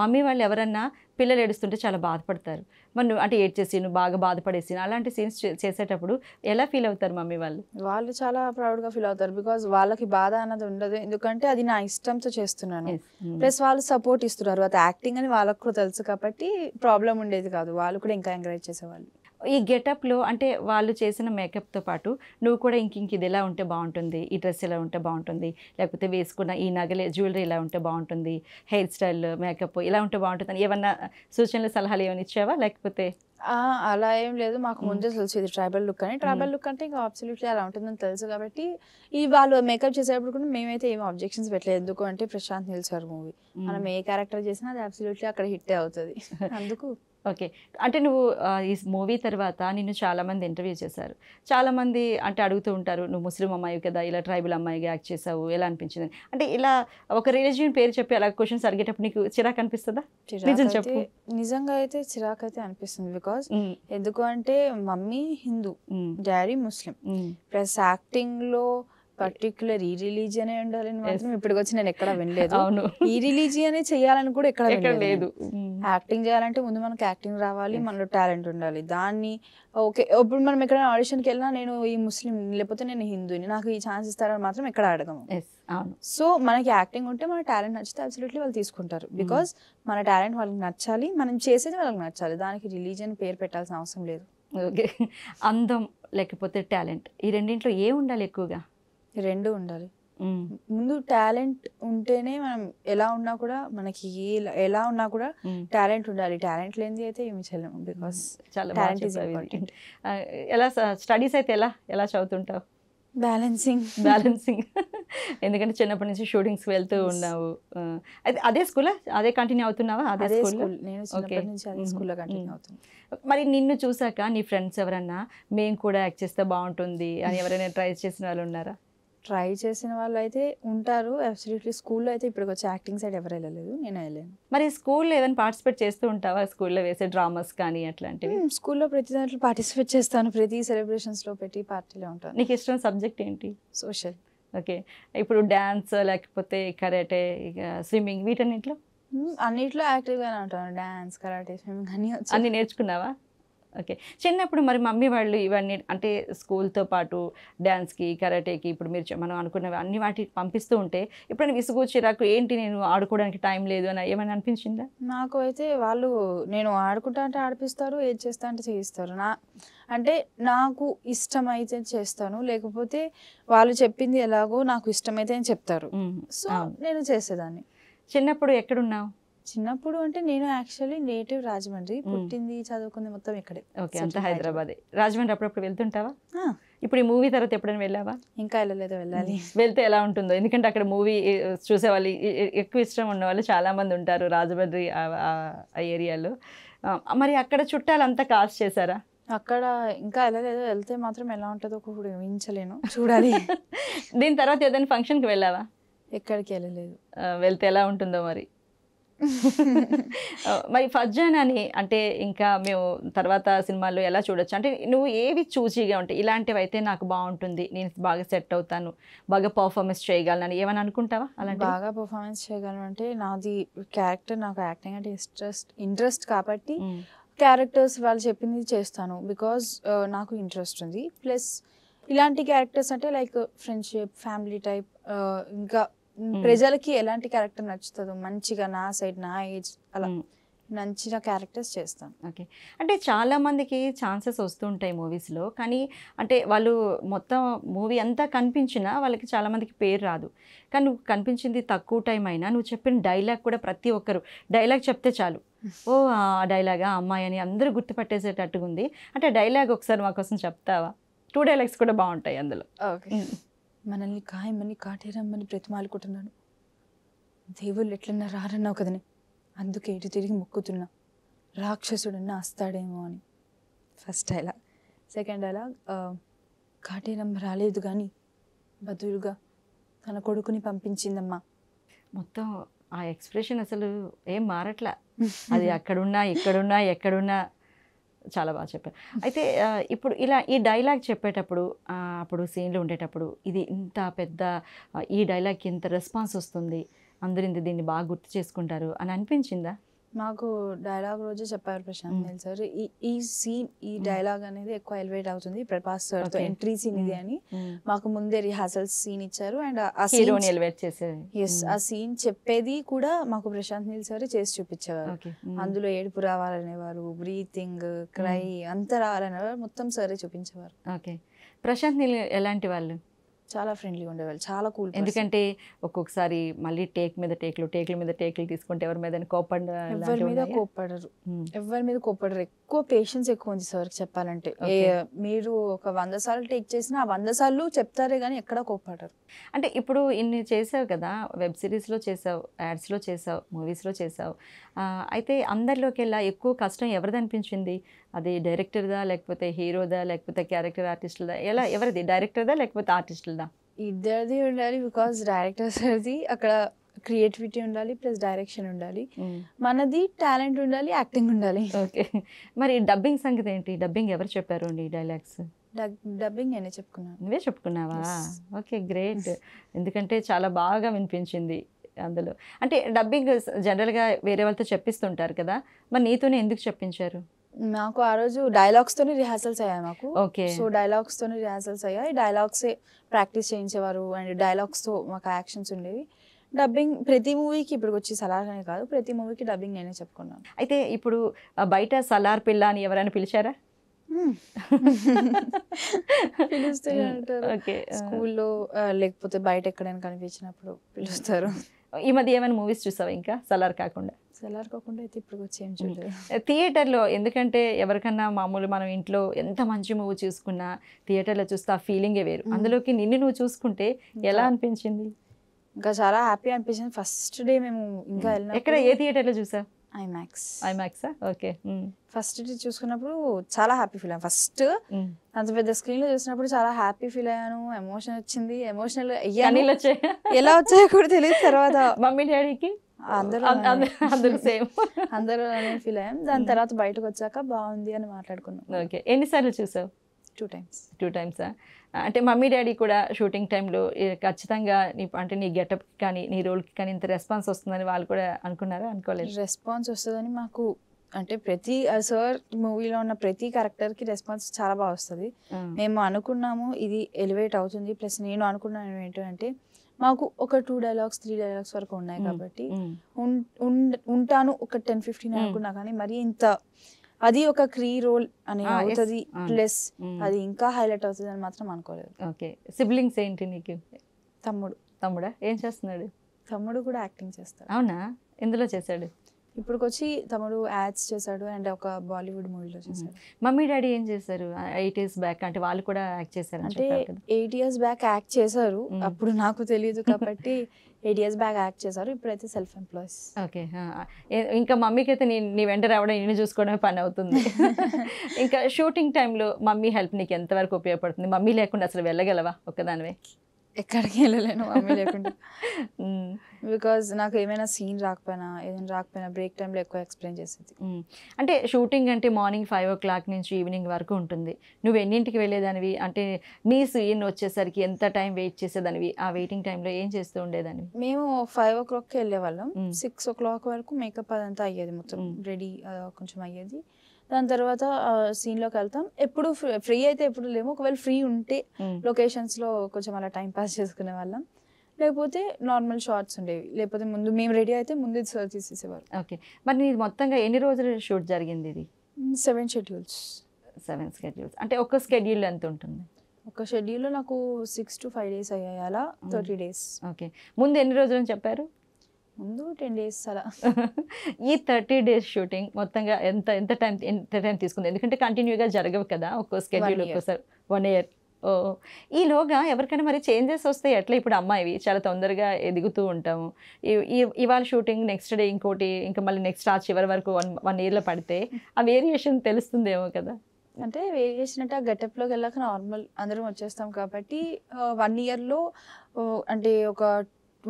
మమ్మీ వాళ్ళు ఎవరన్నా పిల్లలు ఏడుస్తుంటే చాలా బాధపడతారు. మరి నువ్వు అంటే ఏడ్చే సీన్ బాగా బాధపడే సీన్ అలాంటి సీన్స్ చేసేటప్పుడు ఎలా ఫీల్ అవుతారు మమ్మీ వాళ్ళు? వాళ్ళు చాలా ప్రౌడ్గా ఫీల్ అవుతారు. బికాజ్ వాళ్ళకి బాధ అన్నది ఉండదు, ఎందుకంటే అది నా ఇష్టంతో చేస్తున్నాను. ప్లస్ వాళ్ళు సపోర్ట్ ఇస్తున్నారు. అది యాక్టింగ్ అని వాళ్ళకు కూడా తెలుసు కాబట్టి ప్రాబ్లం ఉండేది కాదు. వాళ్ళు కూడా ఇంకా ఎంకరేజ్ చేసేవాళ్ళు. ఈ గెటప్లో అంటే వాళ్ళు చేసిన మేకప్తో పాటు నువ్వు కూడా ఇంక ఇది ఎలా ఉంటే బాగుంటుంది, ఈ డ్రెస్ ఎలా ఉంటే బాగుంటుంది, లేకపోతే వేసుకున్న ఈ నగలే జ్యువెలరీ ఎలా ఉంటే బాగుంటుంది, హెయిర్ స్టైల్ మేకప్ ఇలా ఉంటే బాగుంటుంది అని ఏమన్నా సూచనలు సలహాలు ఏమైనా ఇచ్చావా? లేకపోతే అలా ఏం లేదు. మాకు ముందే తెలుసు ఇది ట్రైబల్ లుక్ అని. ట్రైబల్ లుక్ అంటే ఇంకా అబ్సల్యూట్లీ అలా ఉంటుందని తెలుసు కాబట్టి ఈ వాళ్ళు మేకప్ చేసేటప్పుడు కూడా మేమైతే ఏం అబ్జెక్షన్స్ పెట్టలేదు. ఎందుకు అంటే ప్రశాంత్ నీల్ సార్ మూవీ, మనం ఏ క్యారెక్టర్ చేసినా అది అబ్సల్యూట్లీ అక్కడ హిట్టే అవుతుంది. అందుకు ఓకే. అంటే నువ్వు ఈ మూవీ తర్వాత నిన్ను చాలామంది ఇంటర్వ్యూ చేశారు. చాలామంది అంటే అడుగుతూ ఉంటారు, నువ్వు ముస్లిం అమ్మాయి కదా, ఇలా ట్రైబల్ అమ్మాయిగా యాక్ట్ చేసావు, ఎలా అనిపించింది? అంటే ఇలా ఒక రిలీజియన్ పేరు చెప్పి అలా క్వశ్చన్స్ అడిగేటప్పుడు నీకు చిరాకు అనిపిస్తుందా? నిజం చెప్పు. నిజంగా అయితే చిరాకు అయితే అనిపిస్తుంది. బికాజ్ ఎందుకు అంటే మమ్మీ హిందూ, డాడీ ముస్లిం, ప్లస్ యాక్టింగ్లో పర్టికులర్ ఈ రిలీజియనే ఉండాలని మాత్రం ఇప్పటికి వచ్చి నేను ఎక్కడ వినలేదు. అవును, ఈ రిలీజియనే చేయాలని కూడా ఎక్కడ లేదు. యాక్టింగ్ చేయాలంటే ముందు మనకు యాక్టింగ్ రావాలి, మనలో టాలెంట్ ఉండాలి. దాన్ని ఓకే ఇప్పుడు మనం ఎక్కడ ఆడిషన్కి వెళ్ళినా నేను ఈ ముస్లిం లేకపోతే నేను హిందూని, నాకు ఈ ఛాన్స్ ఇస్తారని మాత్రం ఎక్కడ అడగము. సో మనకి యాక్టింగ్ ఉంటే మన టాలెంట్ నచ్చితే అబ్సల్యూట్లీ వాళ్ళు తీసుకుంటారు. బికాజ్ మన టాలెంట్ వాళ్ళకి నచ్చాలి, మనం చేసేది వాళ్ళకి నచ్చాలి. దానికి రిలీజియన్ పేరు పెట్టాల్సిన అవసరం లేదు. ఓకే. అందం లేకపోతే టాలెంట్ ఈ రెండింటిలో ఏ ఉండాలి ఎక్కువగా? రెండు ఉండాలి. ముందు టాలెంట్ ఉంటేనే మనం ఎలా ఉన్నా కూడా మనకి ఎలా ఉన్నా కూడా టాలెంట్ ఉండాలి. టాలెంట్ లేనిది అయితే ఏమి చేయలేము. Because talent is important. ఎలా స్టడీస్ అయితే ఎలా చదువుతుంటావు? బ్యాలెన్సింగ్ ఎందుకంటే చిన్నప్పటి నుంచి షూటింగ్స్ వెళ్తూ ఉన్నావు. అదే స్కూల్ అదే కంటిన్యూ అవుతున్నావా? అదే స్కూల్, నేను చిన్నప్పటి నుంచి అదే స్కూల్లో కంటిన్యూ అవుతుంది. మరి నిన్ను చూసాక నీ ఫ్రెండ్స్ ఎవరన్నా మేము కూడా యాక్ట్ చేస్తే బాగుంటుంది అని ఎవరైనా ట్రై చేసిన వాళ్ళు ఉన్నారా? ట్రై చేసిన వాళ్ళు అయితే ఉంటారు అబ్సల్యూట్లీ. స్కూల్లో అయితే ఇప్పటికి వచ్చి యాక్టింగ్ సైడ్ ఎవరు వెళ్ళలేదు, నేను వెళ్ళాను. మరి స్కూల్లో ఏదైనా పార్టిసిపేట్ చేస్తూ ఉంటావా? స్కూల్లో వేసే డ్రామాస్ కానీ అట్లాంటివి? స్కూల్లో ప్రతి దాంట్లో పార్టిసిపేట్ చేస్తాను, ప్రతి సెలబ్రేషన్స్లో ప్రతి పార్టీలో ఉంటాను. నీకు ఇష్టం సబ్జెక్ట్ ఏంటి? సోషల్. ఓకే. ఇప్పుడు డ్యాన్స్ లేకపోతే కరాటే, స్విమ్మింగ్ వీటన్నిటిలో? అన్నిట్లో యాక్టివ్గానే ఉంటాను. డ్యాన్స్, కరాటే, స్విమ్మింగ్ అన్నీ నేర్చుకున్నావా? ఓకే. చిన్నప్పుడు మరి మమ్మీ వాళ్ళు ఇవన్నీ అంటే స్కూల్తో పాటు డ్యాన్స్కి, కరాటేకి ఇప్పుడు మనం అనుకున్నవి అన్ని వాటికి పంపిస్తూ ఉంటే ఎప్పుడైనా విసుగు చిరాకు ఏంటి నేను ఆడుకోవడానికి టైం లేదు అని ఏమైనా అనిపించిందా? నాకు అయితే వాళ్ళు నేను ఆడుకుంటా అంటే ఆడిపిస్తారు, ఏది చేస్తా అంటే చేయిస్తారు. అంటే నాకు ఇష్టమైతే చేస్తాను, లేకపోతే వాళ్ళు చెప్పింది ఎలాగో నాకు ఇష్టమైతే అని చెప్తారు. సో నేను చేసేదాన్ని. చిన్నప్పుడు ఎక్కడున్నావు? చిన్నప్పుడు అంటే నేను యాక్చువల్లీ నేటివ్ రాజమండ్రి, పుట్టింది చదువుకుంది మొత్తం ఇక్కడే. ఓకే, అంతా హైదరాబాదే. రాజమండ్రి అప్పుడప్పుడు వెళ్తుంటావా? ఇప్పుడు ఈ మూవీ తర్వాత ఎప్పుడైనా వెళ్ళావా? ఇంకా వెళ్ళలేదు, వెళ్ళాలి. వెళ్తే ఎలా ఉంటుందో, ఎందుకంటే అక్కడ మూవీ చూసేవాళ్ళు ఎక్కువ ఇష్టం ఉన్నవాళ్ళు చాలామంది ఉంటారు రాజమండ్రి ఆ ఏరియాలో. మరి అక్కడ చుట్టాలు అంతా కాస్ట్ చేశారా? అక్కడ ఇంకా వెళ్ళలేదు, వెళ్తే మాత్రం ఎలా ఉంటుందో కూడా ఊహించలేను, చూడాలి. దీని తర్వాత ఏదైనా ఫంక్షన్కి వెళ్ళావా? ఎక్కడికి వెళ్ళలేదు. వెళ్తే ఎలా ఉంటుందో మరి. మరి ఫర్జాన్ అని అంటే ఇంకా మేము తర్వాత సినిమాల్లో ఎలా చూడొచ్చు అంటే నువ్వు ఏవి చూసిగా ఉంటాయి, ఇలాంటివి అయితే నాకు బాగుంటుంది, నేను బాగా సెట్ అవుతాను, బాగా పర్ఫార్మెన్స్ చేయగలను ఏమని అనుకుంటావా? అలాంటి బాగా పర్ఫార్మెన్స్ చేయగలను అంటే నాది క్యారెక్టర్, నాకు యాక్టింగ్ అంటే ఇంట్రెస్ట్ కాబట్టి క్యారెక్టర్స్ వాళ్ళు చెప్పింది చేస్తాను. బికాజ్ నాకు ఇంట్రెస్ట్ ఉంది. ప్లస్ ఇలాంటి క్యారెక్టర్స్ అంటే లైక్ ఫ్రెండ్షిప్, ఫ్యామిలీ టైప్, ఇంకా ప్రజలకి ఎలాంటి క్యారెక్టర్ నచ్చుతుందో మంచిగా నా సైడ్ నా ఏజ్ అలా నచ్చిన క్యారెక్టర్స్ చేస్తాను. ఓకే. అంటే చాలామందికి ఛాన్సెస్ వస్తుంటాయి మూవీస్లో, కానీ అంటే వాళ్ళు మొత్తం మూవీ అంతా కనిపించినా వాళ్ళకి చాలామందికి పేరు రాదు. కానీ నువ్వు కనిపించింది తక్కువ టైం అయినా నువ్వు చెప్పిన డైలాగ్ కూడా ప్రతి ఒక్కరు డైలాగ్ చెప్తే చాలు, ఓ ఆ డైలాగా అమ్మాయి అని అందరూ గుర్తుపట్టేసేటట్టుగా ఉంది. అంటే డైలాగ్ ఒకసారి మా కోసం చెప్తావా? 2 డైలాగ్స్ కూడా బాగుంటాయి అందులో. ఓకే. మనల్ని కాయమని కాటేరమ్మని బ్రతిమాలుకుంటున్నాను, దేవుళ్ళు ఎట్లన్నా రారన్నావు కదని, అందుకే ఇటు తిరిగి మొక్కుతున్నా, రాక్షసుడన్నా వస్తాడేమో అని. First dialogue. Second dialogue, Kateramma రాలేదు కానీ బదులుగా తన కొడుకుని పంపించిందమ్మా. మొత్తం ఆ ఎక్స్ప్రెషన్ అసలు ఏం మారట్లా, అది అక్కడున్నా ఇక్కడున్నా ఎక్కడున్నా. చాలా బాగా చెప్పారు. అయితే ఇప్పుడు ఇలా ఈ డైలాగ్ చెప్పేటప్పుడు అప్పుడు సీన్లో ఉండేటప్పుడు ఇది ఇంత పెద్ద ఈ డైలాగ్కి ఇంత రెస్పాన్స్ వస్తుంది, అందరూ దీన్ని బాగా గుర్తు చేసుకుంటారు అని అనిపించిందా? మాకు డైలాగ్ రోజు చెప్పారు ప్రశాంత్ నీల్ సార్, ఈ సీన్ ఈ డైలాగ్ అనేది ఎక్కువ ఎలివేట్ అవుతుంది ప్రభాస్ సార్ తో, ఎంట్రీ సీన్ ఇది అని మాకు ముందే రిహార్సల్స్ సీన్ ఇచ్చారు. అండ్ హీరోని ఎలివేట్ చేసే ఆ సీన్ చెప్పేది కూడా మాకు ప్రశాంత్ నీల్ సార్ చేసి చూపించేవారు. అందులో ఏడుపు రావాలనేవారు, బ్రీతింగ్, క్రై అంతా రావాలనేవారు, మొత్తం సరే చూపించేవారు. ఓకే. ప్రశాంత్ నీల్ ఎలాంటి వాళ్ళు? చాలా ఫ్రెండ్లీ ఉండేవాళ్ళు, చాలా కూల్. ఎందుకంటే ఒక్కొక్కసారి మళ్ళీ టేక్ల మీద టేక్లు తీసుకుంటే ఎవరి మీద ఎవరి మీద కోప్పడరు, ఎవరి మీద కోప్పడరు. ఎక్కువ పేషెన్స్ ఎక్కువ ఉంది సార్ చెప్పాలంటే. మీరు ఒక 100 సార్లు టేక్ చేసినా 100 సార్లు చెప్తారే కానీ ఎక్కడ కోప్పడరు. అంటే ఇప్పుడు ఇన్ని చేసావు కదా, వెబ్ సిరీస్లో చేసావు, యాడ్స్లో చేసావు, మూవీస్లో చేసావు, అయితే అందరిలోకి వెళ్ళా ఎక్కువ కష్టం ఎవరిది అనిపించింది? అది డైరెక్టర్దా లేకపోతే హీరోదా లేకపోతే క్యారెక్టర్ ఆర్టిస్టులదా, ఎలా ఎవరిది? డైరెక్టర్దా లేకపోతే ఆర్టిస్టులదా? ఇద్దరిది ఉండాలి. బికాస్ డైరెక్టర్ సార్ది అక్కడ క్రియేటివిటీ ఉండాలి, ప్లస్ డైరెక్షన్ ఉండాలి. మనది టాలెంట్ ఉండాలి, యాక్టింగ్ ఉండాలి. ఓకే. మరి డబ్బింగ్ సంగతి ఏంటి? డబ్బింగ్ ఎవరు చెప్పారు ఈ డైలాగ్స్? డబ్బింగ్ నేనే చెప్పుకున్నాను. నువ్వే చెప్పుకున్నావా? Okay, great. ఎందుకంటే చాలా బాగా వినిపించింది అందులో. అంటే డబ్బింగ్ జనరల్గా వేరే వాళ్ళతో చెప్పిస్తుంటారు కదా, మరి నీతోనే ఎందుకు చెప్పించారు? నాకు ఆ రోజు డైలాగ్స్ తోనే రిహార్సల్స్ అయ్యాయి మాకు. ఓకే. సో డైలాగ్స్ తోనే రిహార్సల్స్ అయ్యాయి, డైలాగ్సే ప్రాక్టీస్ చేయించేవారు అండ్ డైలాగ్స్ తో మాకు యాక్షన్స్ ఉండేవి. డబ్బింగ్ ప్రతి మూవీకి ఇప్పుడు వచ్చి సలార్ అని కాదు, ప్రతి మూవీకి డబ్బింగ్ నేనే చెప్పుకున్నాను. అయితే ఇప్పుడు బయట సలార్ పిల్ల అని ఎవరైనా పిలిచారా? పిలుస్తూనే ఉంటారు. స్కూల్లో లేకపోతే బయట ఎక్కడైనా కనిపించినప్పుడు పిలుస్తారు. ఈ మధ్య ఏమైనా మూవీస్ చూసావా ఇంకా సలార్ కాకుండా? సలార్ కాకుండా అయితే ఇప్పుడు వచ్చి ఏం చూడలేదు. థియేటర్లో, ఎందుకంటే ఎవరికన్నా మామూలు మనం ఇంట్లో ఎంత మంచి మూవీ చూసుకున్నా థియేటర్లో చూస్తే ఆ ఫీలింగే వేరు. అందులోకి నిన్ను నువ్వు చూసుకుంటే ఎలా అనిపించింది? ఇంకా చాలా హ్యాపీ అనిపించింది. ఫస్ట్ డే మేము ఇంకా వెళ్ళిన ఎక్కడ, ఏ థియేటర్లో చూసావు? ఐమాక్స్. ఓకే. ఫస్ట్ డే చూసుకున్నప్పుడు చాలా హ్యాపీ ఫీల్ అయ్యాను. ఫస్ట్ అంత పెద్ద స్క్రీన్ లో చూసినప్పుడు చాలా హ్యాపీ ఫీల్ అయ్యాను, ఎమోషన్ వచ్చింది, ఎమోషనల్ అయ్యాను. ఎలా వచ్చాయో కూడా తెలియదు. తర్వాత మమ్మీ డాడీకి అందరూ సేమ్, అందరూ ఫీల్ అయ్యాం. దాని తర్వాత బయటకు వచ్చాక బాగుంది అని మాట్లాడుకున్నాం. ఓకే. ఎన్నిసార్లు చూసావు? 2 times. 2 times. అంటే మమ్మీ డాడీ కూడా షూటింగ్ టైంలో ఖచ్చితంగా నీ గెటప్ కానీ నీ రోల్కి కానీ ఇంత రెస్పాన్స్ వస్తుందని వాళ్ళు కూడా అనుకున్నారా? అనుకోలేదు. రెస్పాన్స్ వస్తుందని మాకు అంటే ప్రతి సార్ మూవీలో ఉన్న ప్రతి క్యారెక్టర్కి రెస్పాన్స్ చాలా బాగా వస్తుంది. మేము అనుకున్నాము ఇది ఎలివేట్ అవుతుంది. ప్లస్ నేను అనుకున్నాను ఏంటంటే మాకు ఒక 2 dialogues 3 dialogues వరకు ఉన్నాయి కాబట్టి ఉంటాను ఒక 10-15 అనుకున్నా, కానీ మరి ఇంత అది ఒక క్రీ రోల్ అని అవుతుంది, ప్లస్ అది ఇంకా హైలైట్ అవుతుంది అని మాత్రం అనుకోలేదు. ఓకే. సిబ్లింగ్స్ ఏంటి నీకు? తమ్ముడా? ఏం చేస్తున్నాడు? తమ్ముడు కూడా యాక్టింగ్ చేస్తాడు. అవునా? ఎందులో చేశాడు? ఇప్పుడు వచ్చి తమ్ముడు యాడ్స్ చేశాడు అండ్ ఒక బాలీవుడ్ మూవీలో చేశాడు. మమ్మీ డాడీ ఏం చేశారు 8 years బ్యాక్? అంటే వాళ్ళు కూడా యాక్ట్ చేశారు అంటే 8 years బ్యాక్ యాక్ట్ చేశారు, అప్పుడు నాకు తెలియదు కాబట్టి 8 years బ్యాక్ యాక్ట్ చేశారు. ఇప్పుడైతే సెల్ఫ్ ఎంప్లాయీస్. ఓకే. ఇంకా మమ్మీకి అయితే నీ వెంట రావడం, నిన్ను చూసుకోవడమే పని అవుతుంది. ఇంకా షూటింగ్ టైంలో మమ్మీ హెల్ప్ నీకు ఎంతవరకు ఉపయోగపడుతుంది? మమ్మీ లేకుండా అసలు వెళ్ళగలవా ఒక్కదానివే? ఎక్కడికి వెళ్ళలేను మమ్మీ లేకుండా. బికాజ్ నాకు ఏమైనా సీన్ రాకపోయినా ఏదైనా రాకపోయినా బ్రేక్ టైంలో ఎక్కువ ఎక్స్ప్లెయిన్ చేసేది. అంటే షూటింగ్ అంటే మార్నింగ్ 5 o'clock నుంచి ఈవినింగ్ వరకు ఉంటుంది. నువ్వు ఎన్నింటికి వెళ్ళేదానివి? అంటే నీ సీన్ వచ్చేసరికి ఎంత టైం వెయిట్ చేసేదానివి? ఆ వెయిటింగ్ టైంలో ఏం చేస్తూ ఉండేదానివి? మేము 5 o'clockకి వెళ్ళేవాళ్ళం. 6 o'clock వరకు మేకప్ అదంతా అయ్యేది, మొత్తం రెడీ కొంచెం అయ్యేది. దాని తర్వాత సీన్లోకి వెళ్తాం. ఎప్పుడు ఫ్రీ అయితే ఎప్పుడు లేము, ఒకవేళ ఫ్రీ ఉంటే లొకేషన్స్లో కొంచెం అలా టైం పాస్ చేసుకునే వాళ్ళం, లేకపోతే నార్మల్ షార్ట్స్ ఉండేవి, లేకపోతే ముందు మేము రెడీ అయితే ముందు సర్చ్ తీసేసేవారు. ఓకే. మరి నీది మొత్తంగా ఎన్ని రోజులు షూట్ జరిగింది ఇది? 7 schedules. 7 schedules. అంటే ఒక్క స్కెడ్యూల్ ఎంత ఉంటుంది? ఒక షెడ్యూల్లో నాకు 6 to 5 days అయ్యాయి, అలా 30 days. ఓకే. ముందు ఎన్ని రోజులు అని చెప్పారు? ముందు 10 days అలా. ఈ 30 days షూటింగ్ మొత్తంగా ఎంత టైం తీసుకుంది? ఎందుకంటే కంటిన్యూగా జరగవు కదా, ఒక్కో స్కెడ్యూల్ ఒక్కోసారి 1 year. ఈలోగా ఎవరికైనా మరి చేంజెస్ వస్తే ఎట్లా? ఇప్పుడు అమ్మాయివి చాలా తొందరగా ఎదుగుతూ ఉంటాము. ఇవాళ షూటింగ్, నెక్స్ట్ డే ఇంకోటి, ఇంకా మళ్ళీ నెక్స్ట్ ఆ చివరి వరకు 1 yearలో పడితే ఆ వేరియేషన్ తెలుస్తుందేమో కదా? అంటే వేరియేషన్ అంటే ఆ గెటప్లోకి వెళ్ళాక నార్మల్ అందరం వచ్చేస్తాం కాబట్టి 1 yearలో అంటే ఒక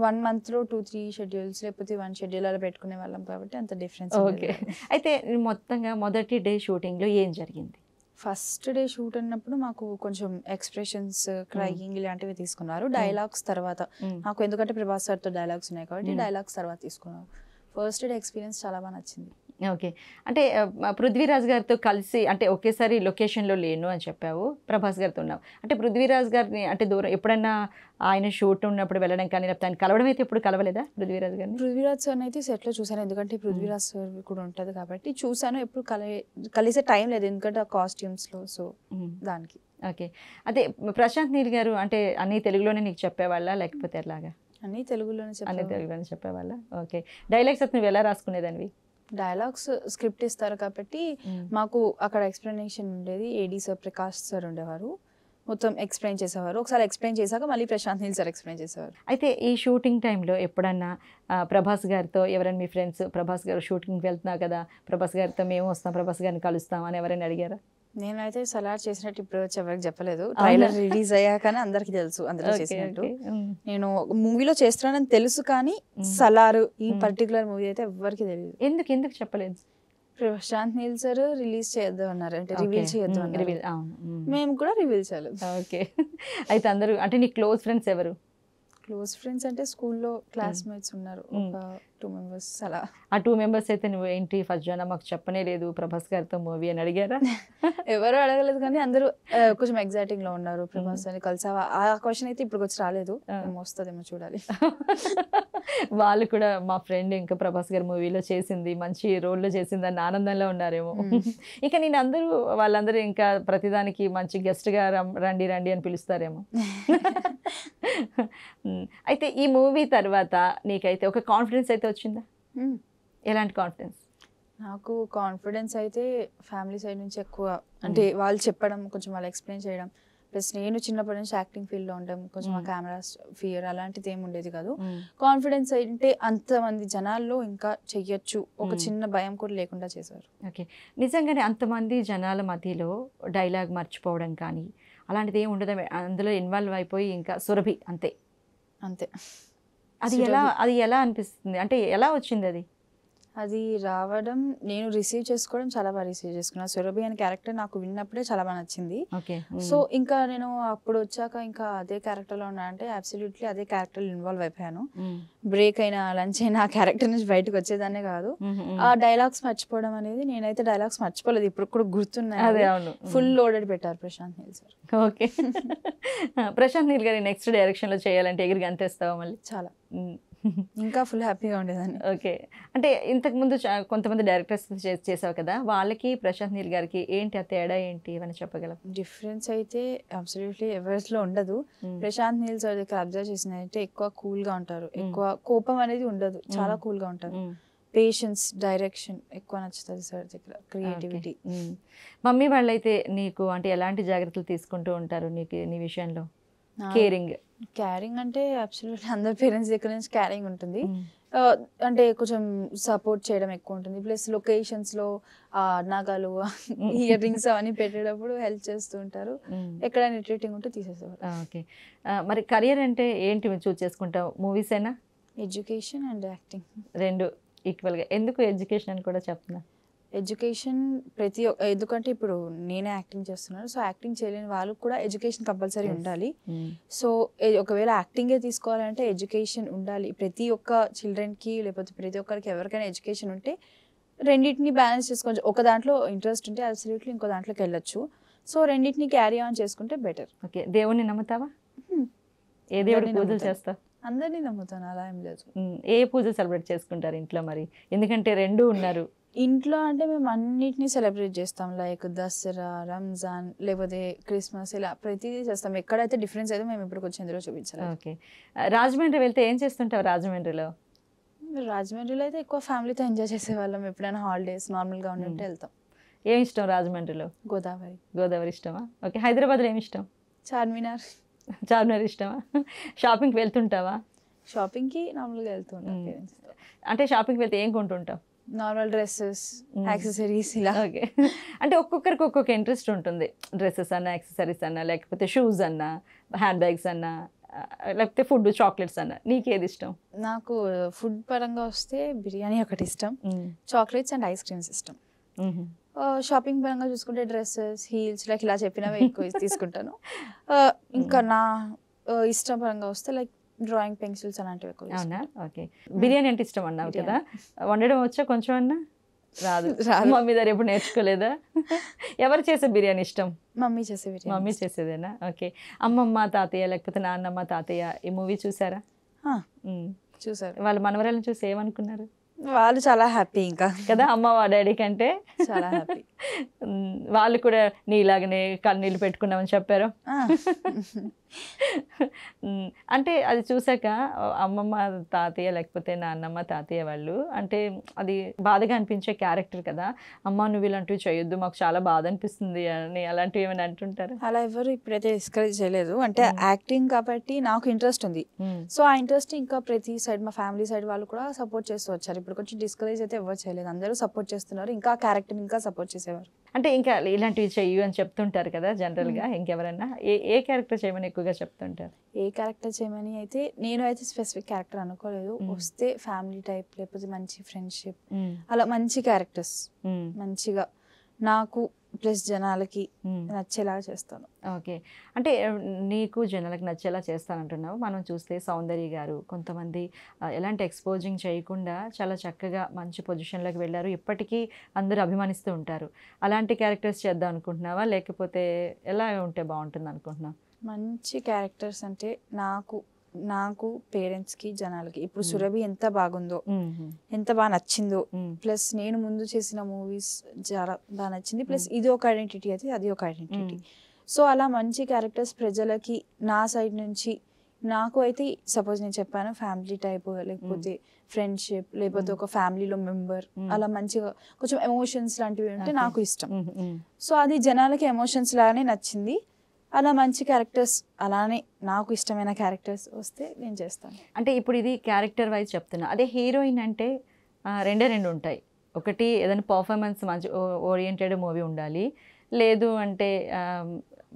1 monthలో 2-3 షెడ్యూల్స్ లేకపోతే 1 షెడ్యూల్ అలా పెట్టుకునే వాళ్ళం కాబట్టి అంత డిఫరెన్స్ ఓకే. అయితే మొత్తంగా మొదటి డే షూటింగ్లో ఏం జరిగింది? ఫస్ట్ డే షూట్ అన్నప్పుడు మాకు కొంచెం ఎక్స్ప్రెషన్స్ క్రైయింగ్ ఇలాంటివి తీసుకున్నారు. డైలాగ్స్ తర్వాత నాకు ఎందుకంటే ప్రభాస్ సార్తో డైలాగ్స్ ఉన్నాయి కాబట్టి డైలాగ్స్ తర్వాత తీసుకున్నారు. ఫస్ట్ డే ఎక్స్పీరియన్స్ చాలా బాగా నచ్చింది. ఓకే. అంటే పృథ్వీరాజ్ గారితో కలిసి అంటే ఒకేసారి లొకేషన్లో లేను అని చెప్పావు, ప్రభాస్ గారితో ఉన్నావు. అంటే పృథ్వీరాజ్ గారిని అంటే దూరం ఎప్పుడన్నా ఆయన షూట్ ఉన్నప్పుడు వెళ్ళడం కానీ లేకపోతే ఆయన కలవడం అయితే ఎప్పుడు కలవలేదా పృథ్వీరాజ్ గారిని? పృథ్వీరాజ్ సార్ అయితే సెట్లో చూసాను, ఎందుకంటే పృథ్వీరాజ్ సార్ కూడా ఉంటుంది కాబట్టి చూసాను. ఎప్పుడు కలిసే టైం లేదు ఎందుకంటే ఆ కాస్ట్యూమ్స్లో, సో దానికి. ఓకే. అదే ప్రశాంత్ నీల్ గారు అంటే అన్ని తెలుగులోనే నీకు చెప్పేవాళ్ళ లేకపోతే ఎలాగా? అన్ని తెలుగులోనే అన్ని తెలుగులోనే చెప్పేవాళ్ళ. ఓకే. డైలాగ్స్ అయితే నువ్వు ఎలా రాసుకునేదానివి? డైలాగ్స్ స్క్రిప్ట్ ఇస్తారు కాబట్టి మాకు అక్కడ ఎక్స్ప్లెనేషన్ ఉండేది. ఏడీ సార్ ప్రకాష్ సార్ ఉండేవారు, మొత్తం ఎక్స్ప్లెయిన్ చేసేవారు. ఒకసారి ఎక్స్ప్లెయిన్ చేశాక మళ్ళీ ప్రశాంత్ నీల్ సార్ ఎక్స్ప్లెయిన్ చేసేవారు. అయితే ఈ షూటింగ్ టైంలో ఎప్పుడన్నా ప్రభాస్ గారితో ఎవరైనా మీ ఫ్రెండ్స్ ప్రభాస్ గారు షూటింగ్కి వెళ్తున్నావు కదా, ప్రభాస్ గారితో మేము వస్తాం, ప్రభాస్ గారిని కలుస్తాం అని ఎవరైనా అడిగారా? నేనైతే సలార్ చేసినట్టు ఇప్పుడు వచ్చి ఎవరికి చెప్పలేదు. ట్రైలర్ రిలీజ్ అయ్యాకనే అందరికి తెలుసు అందులో చేసినట్టు. నేను మూవీలో చేస్తున్నానని తెలుసు కానీ సలార్ ఈ పర్టికులర్ మూవీ అయితే ఎవరికి తెలియదు. ఎందుకు చెప్పలేదు? ప్రశాంత్ నీల్ సార్ రిలీజ్ చేద్దాం అన్నారు, అంటే రివీల్ చేయొద్దు అన్నారు. మేము కూడా రివీల్ చేయలేదు. ఓకే. అయితే అందరూ అంటే నీ క్లోజ్ ఫ్రెండ్స్ ఎవరు? క్లోజ్ ఫ్రెండ్స్ అంటే స్కూల్లో క్లాస్మేట్స్ ఉన్నారు, ఒక 2 members అలా. ఆ 2 members అయితే నువ్వు ఏంటి ఫస్ట్ జానా మాకు చెప్పనే లేదు ప్రభాస్ గారితో మూవీ అని అడిగారా? ఎవరు అడగలేదు కానీ అందరూ కొంచెం ఎగ్జైటింగ్ లో ఉన్నారు. ప్రభాస్ అని కలిసావా ఆ క్వశ్చన్ అయితే ఇప్పుడు వచ్చి రాలేదు, వస్తుందేమో చూడాలి. వాళ్ళు కూడా మా ఫ్రెండ్ ఇంకా ప్రభాస్ గారి మూవీలో చేసింది, మంచి రోల్లో చేసింది అన్న ఆనందంలో ఉన్నారేమో. ఇక నేను వాళ్ళందరూ ఇంకా ప్రతిదానికి మంచి గెస్ట్గా రండి అని పిలుస్తారేమో. అయితే ఈ మూవీ తర్వాత నీకైతే ఒక కాన్ఫిడెన్స్ అయితే వచ్చిందా? ఎలాంటి కాన్ఫిడెన్స్? నాకు కాన్ఫిడెన్స్ అయితే ఫ్యామిలీ సైడ్ నుంచి ఎక్కువ, అంటే వాళ్ళు చెప్పడం, కొంచెం వాళ్ళు ఎక్స్ప్లెయిన్ చేయడం, ప్లస్ నేను చిన్నప్పటి నుంచి యాక్టింగ్ ఫీల్డ్లో ఉండడం, కొంచెం ఆ కెమెరా ఫియర్ అలాంటిది ఏమి ఉండేది కాదు. కాన్ఫిడెన్స్ అంటే అంతమంది జనాల్లో ఇంకా చెయ్యొచ్చు ఒక చిన్న భయం కూడా లేకుండా చేశారు. ఓకే. నిజంగానే అంతమంది జనాల మధ్యలో డైలాగ్ మర్చిపోవడం కానీ అలాంటిది ఏమి ఉండదు, అందులో ఇన్వాల్వ్ అయిపోయి ఇంకా సురభి అంతే. అది ఎలా అనిపిస్తుంది, అంటే ఎలా వచ్చింది అది? అది రావడం, నేను రిసీవ్ చేసుకోవడం చాలా బాగా రిసీవ్ చేసుకున్నాను. సురభి అనే క్యారెక్టర్ నాకు విన్నప్పుడే చాలా బాగా నచ్చింది. సో ఇంకా నేను అప్పుడు వచ్చాక ఇంకా అదే క్యారెక్టర్లో ఉన్నా అంటే అబ్సల్యూట్లీ అదే క్యారెక్టర్లో ఇన్వాల్వ్ అయిపోయాను. బ్రేక్ అయినా లంచ్ అయినా ఆ క్యారెక్టర్ నుంచి బయటకు వచ్చేదాన్నే కాదు. ఆ డైలాగ్స్ మర్చిపోవడం అనేది, నేనైతే డైలాగ్స్ మర్చిపోలేదు, ఇప్పుడు కూడా గుర్తున్నాయి. ఫుల్ లోడెడ్ పెట్టారు ప్రశాంత్ నీల్ సార్. ఓకే. ప్రశాంత్ నీల్ గారి నెక్స్ట్ డైరెక్షన్లో చేయాలంటే ఎగిరికి అంతేస్తావా మళ్ళీ? చాలా, ఇంకా ఫుల్ హ్యాపీగా ఉండేదాన్ని. ఓకే. అంటే ఇంతకుముందు కొంతమంది డైరెక్టర్స్ చేసావు కదా, వాళ్ళకి ప్రశాంత్ నీల్ గారికి ఏంటి ఆ తేడా ఏంటి అని చెప్పగలవు? డిఫరెన్స్ అయితే అబ్సల్యూట్లీ ఎవరిలో ఉండదు. ప్రశాంత్ నీల్ సార్ దగ్గర అబ్జర్వ్ చేసినట్టే ఎక్కువ కూల్గా ఉంటారు, ఎక్కువ కోపం అనేది ఉండదు, చాలా కూల్గా ఉంటారు. పేషెన్స్, డైరెక్షన్ ఎక్కువ నచ్చుతుంది సార్ దగ్గర, క్రియేటివిటీ. మమ్మీ వాళ్ళైతే నీకు అంటే ఎలాంటి జాగ్రత్తలు తీసుకుంటూ ఉంటారు నీ విషయంలో? క్యారింగ్ అంటే అబ్సల్యూట్లీ అందరి పేరెంట్స్ దగ్గర నుంచి క్యారింగ్ ఉంటుంది. అంటే కొంచెం సపోర్ట్ చేయడం ఎక్కువ ఉంటుంది. ప్లస్ లొకేషన్స్లో నగలు, ఇయర్ రింగ్స్ అవన్నీ పెట్టేటప్పుడు హెల్ప్ చేస్తూ ఉంటారు. ఎక్కడైనా ఇరిటేటింగ్ ఉంటే తీసేసేవారు. ఓకే. మరి కెరియర్ అంటే ఏంటి చూస్ చేసుకుంటావు? మూవీస్ అయినా? ఎడ్యుకేషన్ అండ్ యాక్టింగ్ రెండు ఈక్వల్గా. ఎందుకు ఎడ్యుకేషన్ అని కూడా చెప్తున్నా? ఎడ్యుకేషన్ ఎందుకంటే ఇప్పుడు నేనే యాక్టింగ్ చేస్తున్నాను, సో యాక్టింగ్ చేయలేని వాళ్ళకి కూడా ఎడ్యుకేషన్ కంపల్సరీ ఉండాలి. సో ఒకవేళ యాక్టింగే తీసుకోవాలంటే ఎడ్యుకేషన్ ఉండాలి. ప్రతి ఒక్క చిల్డ్రన్కి లేకపోతే ప్రతి ఒక్కరికి ఎవరికైనా ఎడ్యుకేషన్ ఉంటే రెండింటిని బ్యాలెన్స్ చేసుకోవచ్చు. ఒక దాంట్లో ఇంట్రెస్ట్ ఉంటే అబ్సల్యూట్లీ ఇంకో దాంట్లోకి వెళ్ళొచ్చు. సో రెండింటిని క్యారీ ఆన్ చేసుకుంటే బెటర్. ఓకే. దేవుణ్ణి నమ్ముతావా? ఏ దేవుడికి పూజలు చేస్తావు? అందరినీ నమ్ముతాను, అలా ఏం లేదు. ఏ పూజ సెలబ్రేట్ చేసుకుంటారు ఇంట్లో మరి? ఎందుకంటే రెండు ఉన్నారు ఇంట్లో. అంటే మేము అన్నిటినీ సెలబ్రేట్ చేస్తాం, లైక్ దసరా, రంజాన్, లేకపోతే క్రిస్మస్, ఇలా ప్రతిదీ చేస్తాం. ఎక్కడైతే డిఫరెన్స్ అయితే మేము ఇప్పుడు వచ్చి ఇందులో చూపించాలి. ఓకే. రాజమండ్రి వెళ్తే ఏం చేస్తుంటావు రాజమండ్రిలో? రాజమండ్రిలో అయితే ఎక్కువ ఫ్యామిలీతో ఎంజాయ్ చేసేవాళ్ళం. ఎప్పుడైనా హాలిడేస్ నార్మల్గా ఉంటే వెళ్తాం. ఏం ఇష్టం రాజమండ్రిలో? గోదావరి ఇష్టమా? ఓకే. హైదరాబాద్లో ఏమి ఇష్టం? చార్మినార్ ఇష్టమా? షాపింగ్కి వెళ్తుంటావా? షాపింగ్కి నార్మల్గా వెళ్తుంటాం. అంటే షాపింగ్కి వెళ్తే ఏం కొంటుంటావు? నార్మల్ డ్రెస్సెస్, యాక్సెసరీస్, ఇలా. ఓకే. అంటే ఒక్కొక్కరికి ఒక్కొక్క ఇంట్రెస్ట్ ఉంటుంది. డ్రెస్సెస్ అన్నా, యాక్సెసరీస్ అన్నా, లేకపోతే షూస్ అన్నా, హ్యాండ్ బ్యాగ్స్ అన్నా, లేకపోతే ఫుడ్ చాక్లెట్స్ అన్న, నీకేది ఇష్టం? నాకు ఫుడ్ పరంగా వస్తే బిర్యానీ ఒకటి ఇష్టం, చాక్లెట్స్ అండ్ ఐస్ క్రీమ్స్ ఇష్టం. షాపింగ్ పరంగా చూసుకుంటే డ్రెస్సెస్, హీల్స్ లైక్ ఇలా చెప్పినవి ఎక్కువ తీసుకుంటాను. ఇంకా నా ఇష్టం పరంగా వస్తే లైక్ డ్రాయింగ్ పెన్సిల్స్ అలాంటివి ఎక్కువ. అవునా? ఓకే. బిర్యానీ అంటే ఇష్టం అన్నావు కదా, వండడం వచ్చా కొంచెం అన్నా? రాదు. మమ్మీ దగ్గర ఎప్పుడు నేర్చుకోలేదా? ఎవరు చేసే బిర్యానీ ఇష్టం? మమ్మీ చేసే బిర్యానీ. మమ్మీ చేసేదేనా? ఓకే. అమ్మమ్మ తాతయ్య లేకపోతే నాన్నమ్మ తాతయ్య ఈ మూవీ చూసారా? చూసారు. వాళ్ళ మనవరాలను చూసి ఏమనుకున్నారు? వాళ్ళు చాలా హ్యాపీ ఇంకా కదా అమ్మ డాడీ కంటే. చాలా హ్యాపీ. వాళ్ళు కూడా నీలాగనే కన్నీళ్ళు పెట్టుకున్నామని చెప్పారు. అంటే అది చూసాక అమ్మమ్మ తాతయ్య లేకపోతే నాన్నమ్మ తాతయ్య వాళ్ళు అంటే అది బాధగా అనిపించే క్యారెక్టర్ కదా, అమ్మ నువ్వు ఇలాంటివి చేయొద్దు మాకు చాలా బాధ అనిపిస్తుంది అని అలాంటివి ఏమైనా అంటుంటారు? అలా ఎవరు ఇప్పుడైతే డిస్కరేజ్ చేయలేదు. అంటే యాక్టింగ్ కాబట్టి నాకు ఇంట్రెస్ట్ ఉంది, సో ఆ ఇంట్రెస్ట్ ఇంకా ప్రతి సైడ్ మా ఫ్యామిలీ సైడ్ వాళ్ళు కూడా సపోర్ట్ చేస్తూ వచ్చారు. ఇప్పుడు కొంచెం డిస్కరేజ్ అయితే ఎవరు చేయలేదు, అందరూ సపోర్ట్ చేస్తున్నారు, ఇంకా క్యారెక్టర్ ఇంకా సపోర్ట్ చేసేవారు. అంటే ఇంకా ఇలాంటివి చెయ్యు అని చెప్తుంటారు కదా జనరల్గా, ఇంకెవరన్నా ఏ క్యారెక్టర్ చేయమని ఎక్కువగా చెప్తుంటారు? ఏ క్యారెక్టర్ చేయమని అయితే నేను అయితే స్పెసిఫిక్ క్యారెక్టర్ అనుకోలేదు. వస్తే ఫ్యామిలీ టైప్ లేకపోతే మంచి ఫ్రెండ్షిప్ అలా మంచి క్యారెక్టర్స్ మంచిగా నాకు ప్లస్ జనాలకి నచ్చేలా చేస్తాను. ఓకే. అంటే నీకు జనాలకు నచ్చేలా చేస్తానంటున్నావు. మనం చూస్తే సౌందర్య గారు కొంతమంది ఎలాంటి ఎక్స్పోజింగ్ చేయకుండా చాలా చక్కగా మంచి పొజిషన్లోకి వెళ్ళారు, ఇప్పటికీ అందరూ అభిమానిస్తూ ఉంటారు. అలాంటి క్యారెక్టర్స్ చేద్దాం అనుకుంటున్నావా లేకపోతే ఎలా ఉంటే బాగుంటుంది అనుకుంటున్నావు? మంచి క్యారెక్టర్స్ అంటే నాకు పేరెంట్స్కి జనాలకి ఇప్పుడు సురభి ఎంత బాగుందో, ఎంత బాగా నచ్చిందో, ప్లస్ నేను ముందు చేసిన మూవీస్ చాలా బాగా నచ్చింది, ప్లస్ ఇది ఒక ఐడెంటిటీ అయితే అది ఒక ఐడెంటిటీ. సో అలా మంచి క్యారెక్టర్స్ ప్రజలకి నా సైడ్ నుంచి నాకు అయితే సపోజ్ నేను చెప్పాను ఫ్యామిలీ టైప్ లేకపోతే ఫ్రెండ్షిప్ లేకపోతే ఒక ఫ్యామిలీలో మెంబర్ అలా మంచిగా కొంచెం ఎమోషన్స్ లాంటివి ఉంటే నాకు ఇష్టం. సో అది జనాలకి ఎమోషన్స్ లాగానే నచ్చింది. అలా మంచి క్యారెక్టర్స్ అలానే నాకు ఇష్టమైన క్యారెక్టర్స్ వస్తే నేను చేస్తాను. అంటే ఇప్పుడు ఇది క్యారెక్టర్ వైజ్ చెప్తున్నా, అదే హీరోయిన్ అంటే రెండు ఉంటాయి. ఒకటి ఏదైనా పర్ఫార్మెన్స్ మంచి ఓరియంటెడ్ మూవీ ఉండాలి, లేదు అంటే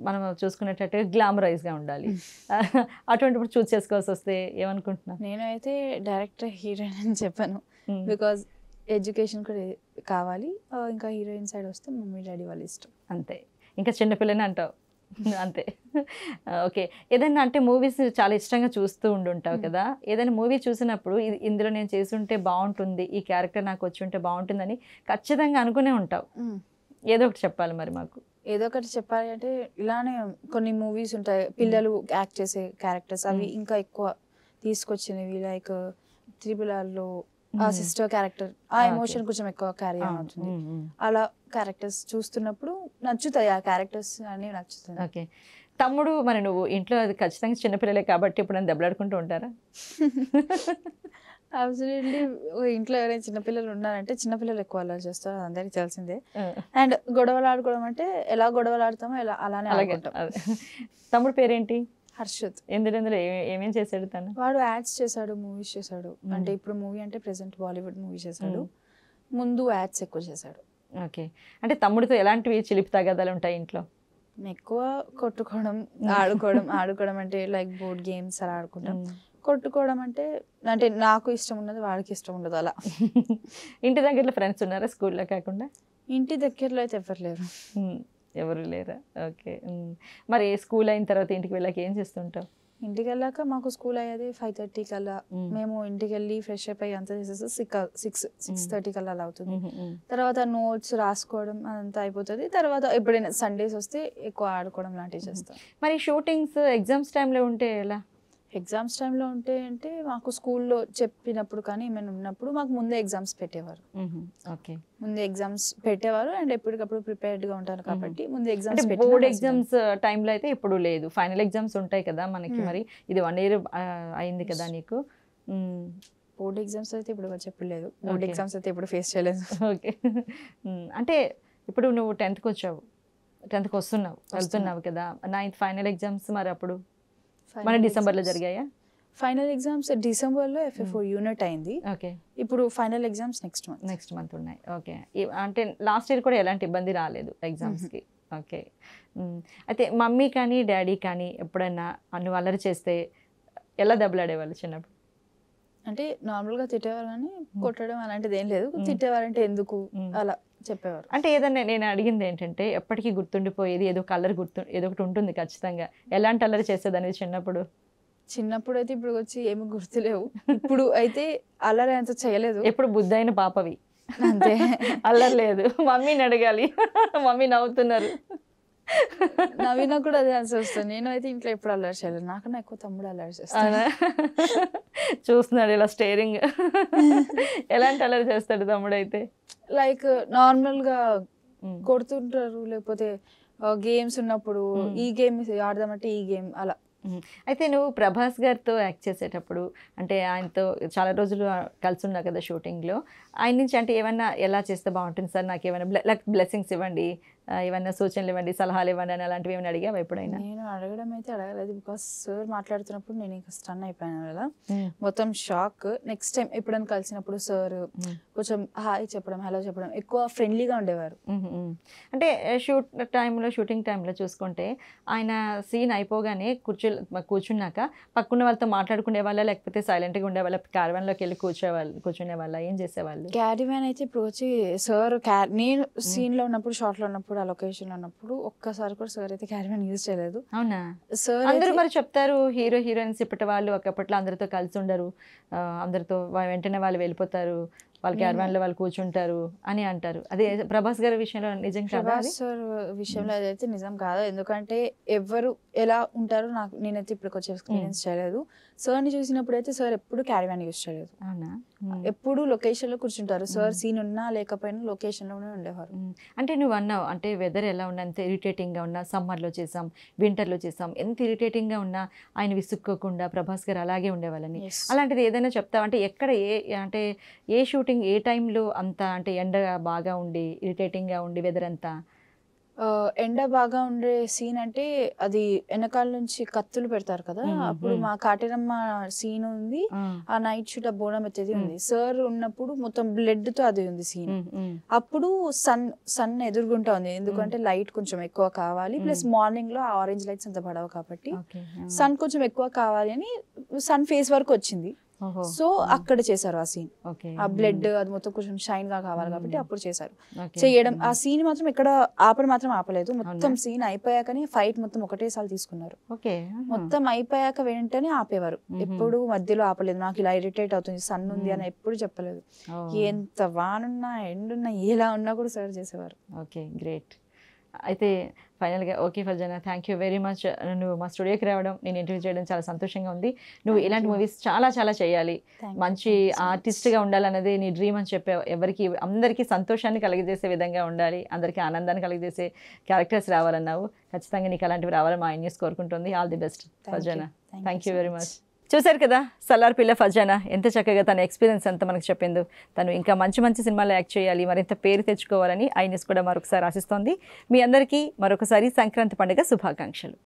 మనం చూసుకునేటట్టు గ్లామరైజ్గా ఉండాలి. అటువంటిప్పుడు చూస్ చేసుకోవాల్సి వస్తే ఏమనుకుంటున్నాను? నేనైతే డైరెక్టర్ హీరోయిన్ అని చెప్పాను, బికాజ్ ఎడ్యుకేషన్ కూడా కావాలి. ఇంకా హీరోయిన్ సైడ్ వస్తే మమ్మీ డాడీ వాళ్ళు ఇష్టం అంతే, ఇంకా చిన్నపిల్లని అంటావు అంతే. ఓకే. ఏదైనా అంటే మూవీస్ చాలా ఇష్టంగా చూస్తూ ఉండుంటావు కదా, ఏదైనా మూవీ చూసినప్పుడు ఇందులో నేను చేసి ఉంటే బాగుంటుంది, ఈ క్యారెక్టర్ నాకు వచ్చి ఉంటే బాగుంటుందని ఖచ్చితంగా అనుకునే ఉంటావు. ఏదో ఒకటి చెప్పాలి మరి మాకు. ఏదో ఒకటి చెప్పాలి అంటే ఇలానే కొన్ని మూవీస్ ఉంటాయి పిల్లలు యాక్ట్ చేసే క్యారెక్టర్స్, అవి ఇంకా ఎక్కువ తీసుకొచ్చినవి. లైక్ త్రిపులాల్లో ఆ సిస్టర్ క్యారెక్టర్ ఆ ఎమోషన్ కొంచెం ఎక్కువ క్యారీ అవుతుంది. అలా క్యారెక్టర్స్ చూస్తున్నప్పుడు నచ్చుతాయి, ఆ క్యారెక్టర్స్ అన్ని నచ్చుతాయి. ఓకే. తమ్ముడు మరి నువ్వు ఇంట్లో అది ఖచ్చితంగా చిన్నపిల్లలే కాబట్టి ఇప్పుడు దెబ్బలాడుకుంటూ ఉంటారా? అబ్సల్యూట్లీ. ఇంట్లో ఎవరైనా చిన్నపిల్లలు ఉన్నారంటే చిన్నపిల్లలు ఎక్కువ అలా చేస్తారు, అందరికీ తెలిసిందే. అండ్ గొడవలు ఆడుకోవడం అంటే ఎలా గొడవలు ఆడతామో అలానే ఆడుకుంటాం. తమ్ముడు పేరేంటి? హర్షత్. ఎందులో ఏమేం చేశాడు తను? వాడు యాడ్స్ చేశాడు, మూవీస్ చేశాడు. అంటే ఇప్పుడు మూవీ అంటే ప్రెసెంట్ బాలీవుడ్ మూవీ చేశాడు, ముందు యాడ్స్ ఎక్కువ చేశాడు. ఓకే. అంటే తమ్ముడితో ఎలాంటివి చిలిపి తగాదాలు ఉంటాయి ఇంట్లో? ఎక్కువ కొట్టుకోవడం, ఆడుకోవడం అంటే లైక్ బోర్డ్ గేమ్స్ అలా ఆడుకుంటాం. కొట్టుకోవడం అంటే నాకు ఇష్టం ఉన్నది వాడికి ఇష్టం ఉండదు అలా. ఇంటి దగ్గరలో ఫ్రెండ్స్ ఉన్నారా స్కూల్లో కాకుండా? ఇంటి దగ్గరలో అయితే ఎవరు లేరు. ఎవరు లేరా? ఓకే. మరి స్కూల్ అయిన తర్వాత ఇంటికి వెళ్ళాక ఏం చేస్తుంటావు? ఇంటికి వెళ్ళాక మాకు స్కూల్ అయ్యేది 5:30 కల్లా. మేము ఇంటికి వెళ్ళి ఫ్రెష్ అప్ అయ్యి అంతా చేసేసి 6:30 కల్లా అలా అవుతుంది. తర్వాత నోట్స్ రాసుకోవడం అదంతా అయిపోతుంది. తర్వాత ఎప్పుడైనా సండేస్ వస్తే ఎక్కువ ఆడుకోవడం లాంటివి చేస్తాం. మరి షూటింగ్స్ ఎగ్జామ్స్ టైంలో ఉంటే ఎలా? ఎగ్జామ్స్ టైంలో ఉంటే అంటే మాకు స్కూల్లో చెప్పినప్పుడు కానీ ఏమైనా ఉన్నప్పుడు మాకు ముందే ఎగ్జామ్స్ పెట్టేవారు. ఓకే. ముందే ఎగ్జామ్స్ పెట్టేవారు అండ్ ఎప్పటికప్పుడు ప్రిపేర్డ్గా ఉంటారు కాబట్టి ముందే ఎగ్జామ్స్. బోర్డ్ ఎగ్జామ్స్ టైంలో అయితే ఇప్పుడు లేదు, ఫైనల్ ఎగ్జామ్స్ ఉంటాయి కదా మనకి. మరి ఇది 1 year అయింది కదా నీకు. బోర్డ్ ఎగ్జామ్స్ అయితే ఇప్పుడు చెప్పలేదు, బోర్డ్ ఎగ్జామ్స్ అయితే ఇప్పుడు ఫేస్ చేయలేదు. ఓకే. అంటే ఇప్పుడు నువ్వు 10th వచ్చావు, 10th వెళ్తున్నావు కదా, 9th ఫైనల్ ఎగ్జామ్స్ మరి అప్పుడు మన డిసెంబర్లో జరిగాయా? ఫైనల్ ఎగ్జామ్స్ డిసెంబర్లో FA4 యూనిట్ అయింది. ఓకే. ఇప్పుడు ఫైనల్ ఎగ్జామ్స్ నెక్స్ట్ మంత్ ఉన్నాయి. ఓకే. అంటే లాస్ట్ ఇయర్ కూడా ఎలాంటి ఇబ్బంది రాలేదు ఎగ్జామ్స్కి? ఓకే. అయితే మమ్మీ కానీ డాడీ కానీ ఎప్పుడైనా నువ్వు అల్లరి చేస్తే ఎలా దెబ్బలాడేవాళ్ళు చిన్నప్పుడు? అంటే నార్మల్గా తిట్టేవారు కానీ కొట్టడం అలాంటిది ఏం లేదు. తిట్టేవారంటే ఎందుకు అలా చెప్పేవారు. అంటే ఏదన్నా నేను అడిగింది ఏంటంటే ఎప్పటికీ గుర్తుండిపోయేది ఏదో కలర్ ఏదో ఒకటి ఉంటుంది ఖచ్చితంగా. ఎలాంటి అల్లరి చేసేదనేది చిన్నప్పుడు? చిన్నప్పుడు అయితే ఇప్పుడు వచ్చి ఏమి గుర్తులేవు. ఇప్పుడు అయితే అల్లరి అంత చేయలేదు. ఎప్పుడు బుద్ధైన పాపవి అంతే. అల్లరి లేదు. మమ్మీని అడగాలి. మమ్మీ నవ్వుతున్నారు. నవీనా కూడా అదే ఆన్సర్ వస్తుంది. నేను అయితే ఇంట్లో ఎప్పుడు అల్లరి చేయలేదు. నాకన్నా ఎక్కువ తమ్ముడు అల్లరి చేస్తాను. చూస్తున్నాడు ఇలా స్టేరింగ్. ఎలాంటి అల్లరి చేస్తాడు తమ్ముడు అయితే? లైక్ నార్మల్ గా కొడుతుంటారు, లేకపోతే గేమ్స్ ఉన్నప్పుడు ఈ గేమ్ ఆడదామంటే ఈ గేమ్ అలా. అయితే నువ్వు ప్రభాస్ గారితో యాక్ట్ చేసేటప్పుడు అంటే ఆయనతో చాలా రోజులు కలిసి ఉన్నావు కదా షూటింగ్లో, ఆయన నుంచి అంటే ఏమన్నా ఎలా చేస్తే బాగుంటుంది సార్, నాకు ఏమైనా బ్లెస్సింగ్స్ ఇవ్వండి, ఏమైనా సూచనలు ఇవ్వండి, సలహాలు ఇవ్వండి అని అలాంటివి ఏమైనా అడిగావా ఎప్పుడైనా? నేను అడగడం అయితే అడగలేదు. బికాస్ సార్ మాట్లాడుతున్నప్పుడు నేను ఇంకా స్టన్ అయిపోయాను కదా, మొత్తం షాక్. నెక్స్ట్ టైం ఎప్పుడైనా కలిసినప్పుడు సార్ కొంచెం హాయ్ చెప్పడం, హలో చెప్పడం, ఎక్కువ ఫ్రెండ్లీగా ఉండేవారు. అంటే షూటింగ్ టైంలో చూసుకుంటే ఆయన సీన్ అయిపోగానే కూర్చున్నాక పక్కన వాళ్ళతో మాట్లాడుకునే వాళ్ళ, లేకపోతే సైలెంట్గా ఉండేవాళ్ళ, క్యారవాన్లోకి వెళ్ళి కూర్చునే వాళ్ళ, ఏం చేసేవాళ్ళు? క్యారవాన్ అయితే ఇప్పుడు వచ్చి సార్ నేను సీన్లో ఉన్నప్పుడు, షార్ట్లో ఉన్నప్పుడు, ఆ లొకేషన్లో ఉన్నప్పుడు ఒక్కసారి కూడా సార్ అయితే క్యారవాన్ యూజ్ చేయలేదు. అవునా? సార్ అందరూ మరి చెప్తారు హీరోయిన్స్ ఇప్పటి వాళ్ళు ఒకప్పట్లో అందరితో కలిసి ఉండరు, అందరితో వెంటనే వాళ్ళు వెళ్ళిపోతారు, వాళ్ళు క్యారవాన్లో వాళ్ళు కూర్చుంటారు అని అంటారు. అదే ప్రభాస్ గారి విషయంలో నిజం కాదా? ప్రభాస్ సార్ విషయంలో అదైతే నిజం కాదు. ఎందుకంటే ఎవరు ఎలా ఉంటారో నేనైతే ఇప్పటికి వచ్చే ఎక్స్పీరియన్స్ చేయలేదు. సార్ని చూసినప్పుడు అయితే సార్ ఎప్పుడు క్యారవాన్ యూజ్ చేయలేదు. అవునా? ఎప్పుడు లొకేషన్లో కూర్చుంటారు. సార్ సీన్ ఉన్నా లేకపోయినా లొకేషన్లోనే ఉండేవారు. అంటే నువ్వు అన్నావు అంటే వెదర్ ఎలా ఉన్నా, ఎంత ఇరిటేటింగ్గా ఉన్నా, సమ్మర్లో చేసాం, వింటర్లో చేసాం, ఎంత ఇరిటేటింగ్గా ఉన్నా ఆయన విసుక్కోకుండా ప్రభాస్ గారు అలాగే ఉండేవాళ్ళని. అలాంటిది ఏదైనా చెప్తావు అంటే ఎక్కడ అంటే ఏ షూటింగ్ ఏ టైంలో అంత అంటే ఎండ బాగా ఉండి ఇరిటేటింగ్గా ఉండి వెదర్ అంతా? ఎండ బాగా ఉండే సీన్ అంటే అది వెనకాల నుంచి కత్తులు పెడతారు కదా, అప్పుడు మా కాటేరమ్మ సీన్ ఉంది, ఆ నైట్ షూట్ ఆ బోనం ఎత్తేది ఉంది. సార్ ఉన్నప్పుడు మొత్తం బ్లడ్ తో అది ఉంది సీన్. అప్పుడు సన్ ఎదురుగుంటా ఉంది, ఎందుకంటే లైట్ కొంచెం ఎక్కువ కావాలి, ప్లస్ మార్నింగ్ లో ఆరెంజ్ లైట్స్ అంత పడవు కాబట్టి సన్ కొంచెం ఎక్కువ కావాలి అని సన్ ఫేస్ వరకు వచ్చింది. సో అక్కడ చేశారు ఆ సీన్. ఆ బ్లడ్ అది మొత్తం కొంచెం షైన్ గా కావాలి కాబట్టి అప్పుడు చేశారు. చేయడం ఆ సీన్ మాత్రం ఎక్కడ మాత్రం ఆపలేదు. మొత్తం సీన్ అయిపోయాకనే ఫైట్ మొత్తం ఒకటేసారి తీసుకున్నారు. మొత్తం అయిపోయాక వెంటనే ఆపేవారు, ఎప్పుడు మధ్యలో ఆపలేదు. నాకు ఇలా ఇరిటేట్ అవుతుంది, సన్ ఉంది అని ఎప్పుడు చెప్పలేదు. ఎంత వానున్నా ఎండున్నా ఎలా ఉన్నా కూడా సర్వ్ చేసేవారు. Okay, great. అయితే ఫైనల్గా okay Farzana, thank you very much. నువ్వు మా స్టూడియోకి రావడం, నేను ఇంటర్వ్యూ చేయడం చాలా సంతోషంగా ఉంది. నువ్వు ఇలాంటి మూవీస్ చాలా చాలా చేయాలి, మంచి ఆర్టిస్ట్గా ఉండాలన్నది నీ డ్రీమ్ అని చెప్పావు. అందరికీ సంతోషాన్ని కలిగజేసే విధంగా ఉండాలి, అందరికీ ఆనందాన్ని కలిగజేసే క్యారెక్టర్స్ రావాలన్నావు. ఖచ్చితంగా నీకు అలాంటివి రావాలని మా న్యూస్ కోరుకుంటుంది. All the best Farzana. Thank you very much. చూశారు కదా సలార్ పిల్ల ఫర్జానా ఎంత చక్కగా తన ఎక్స్పీరియన్స్ అంతా మనకు చెప్పిందో. తను ఇంకా మంచి మంచి సినిమాల్లో యాక్ట్ చేయాలి, మరింత పేరు తెచ్చుకోవాలని ఐ న్యూస్ కూడా మరొకసారి ఆశిస్తోంది. మీ అందరికీ మరొకసారి సంక్రాంతి పండుగ శుభాకాంక్షలు.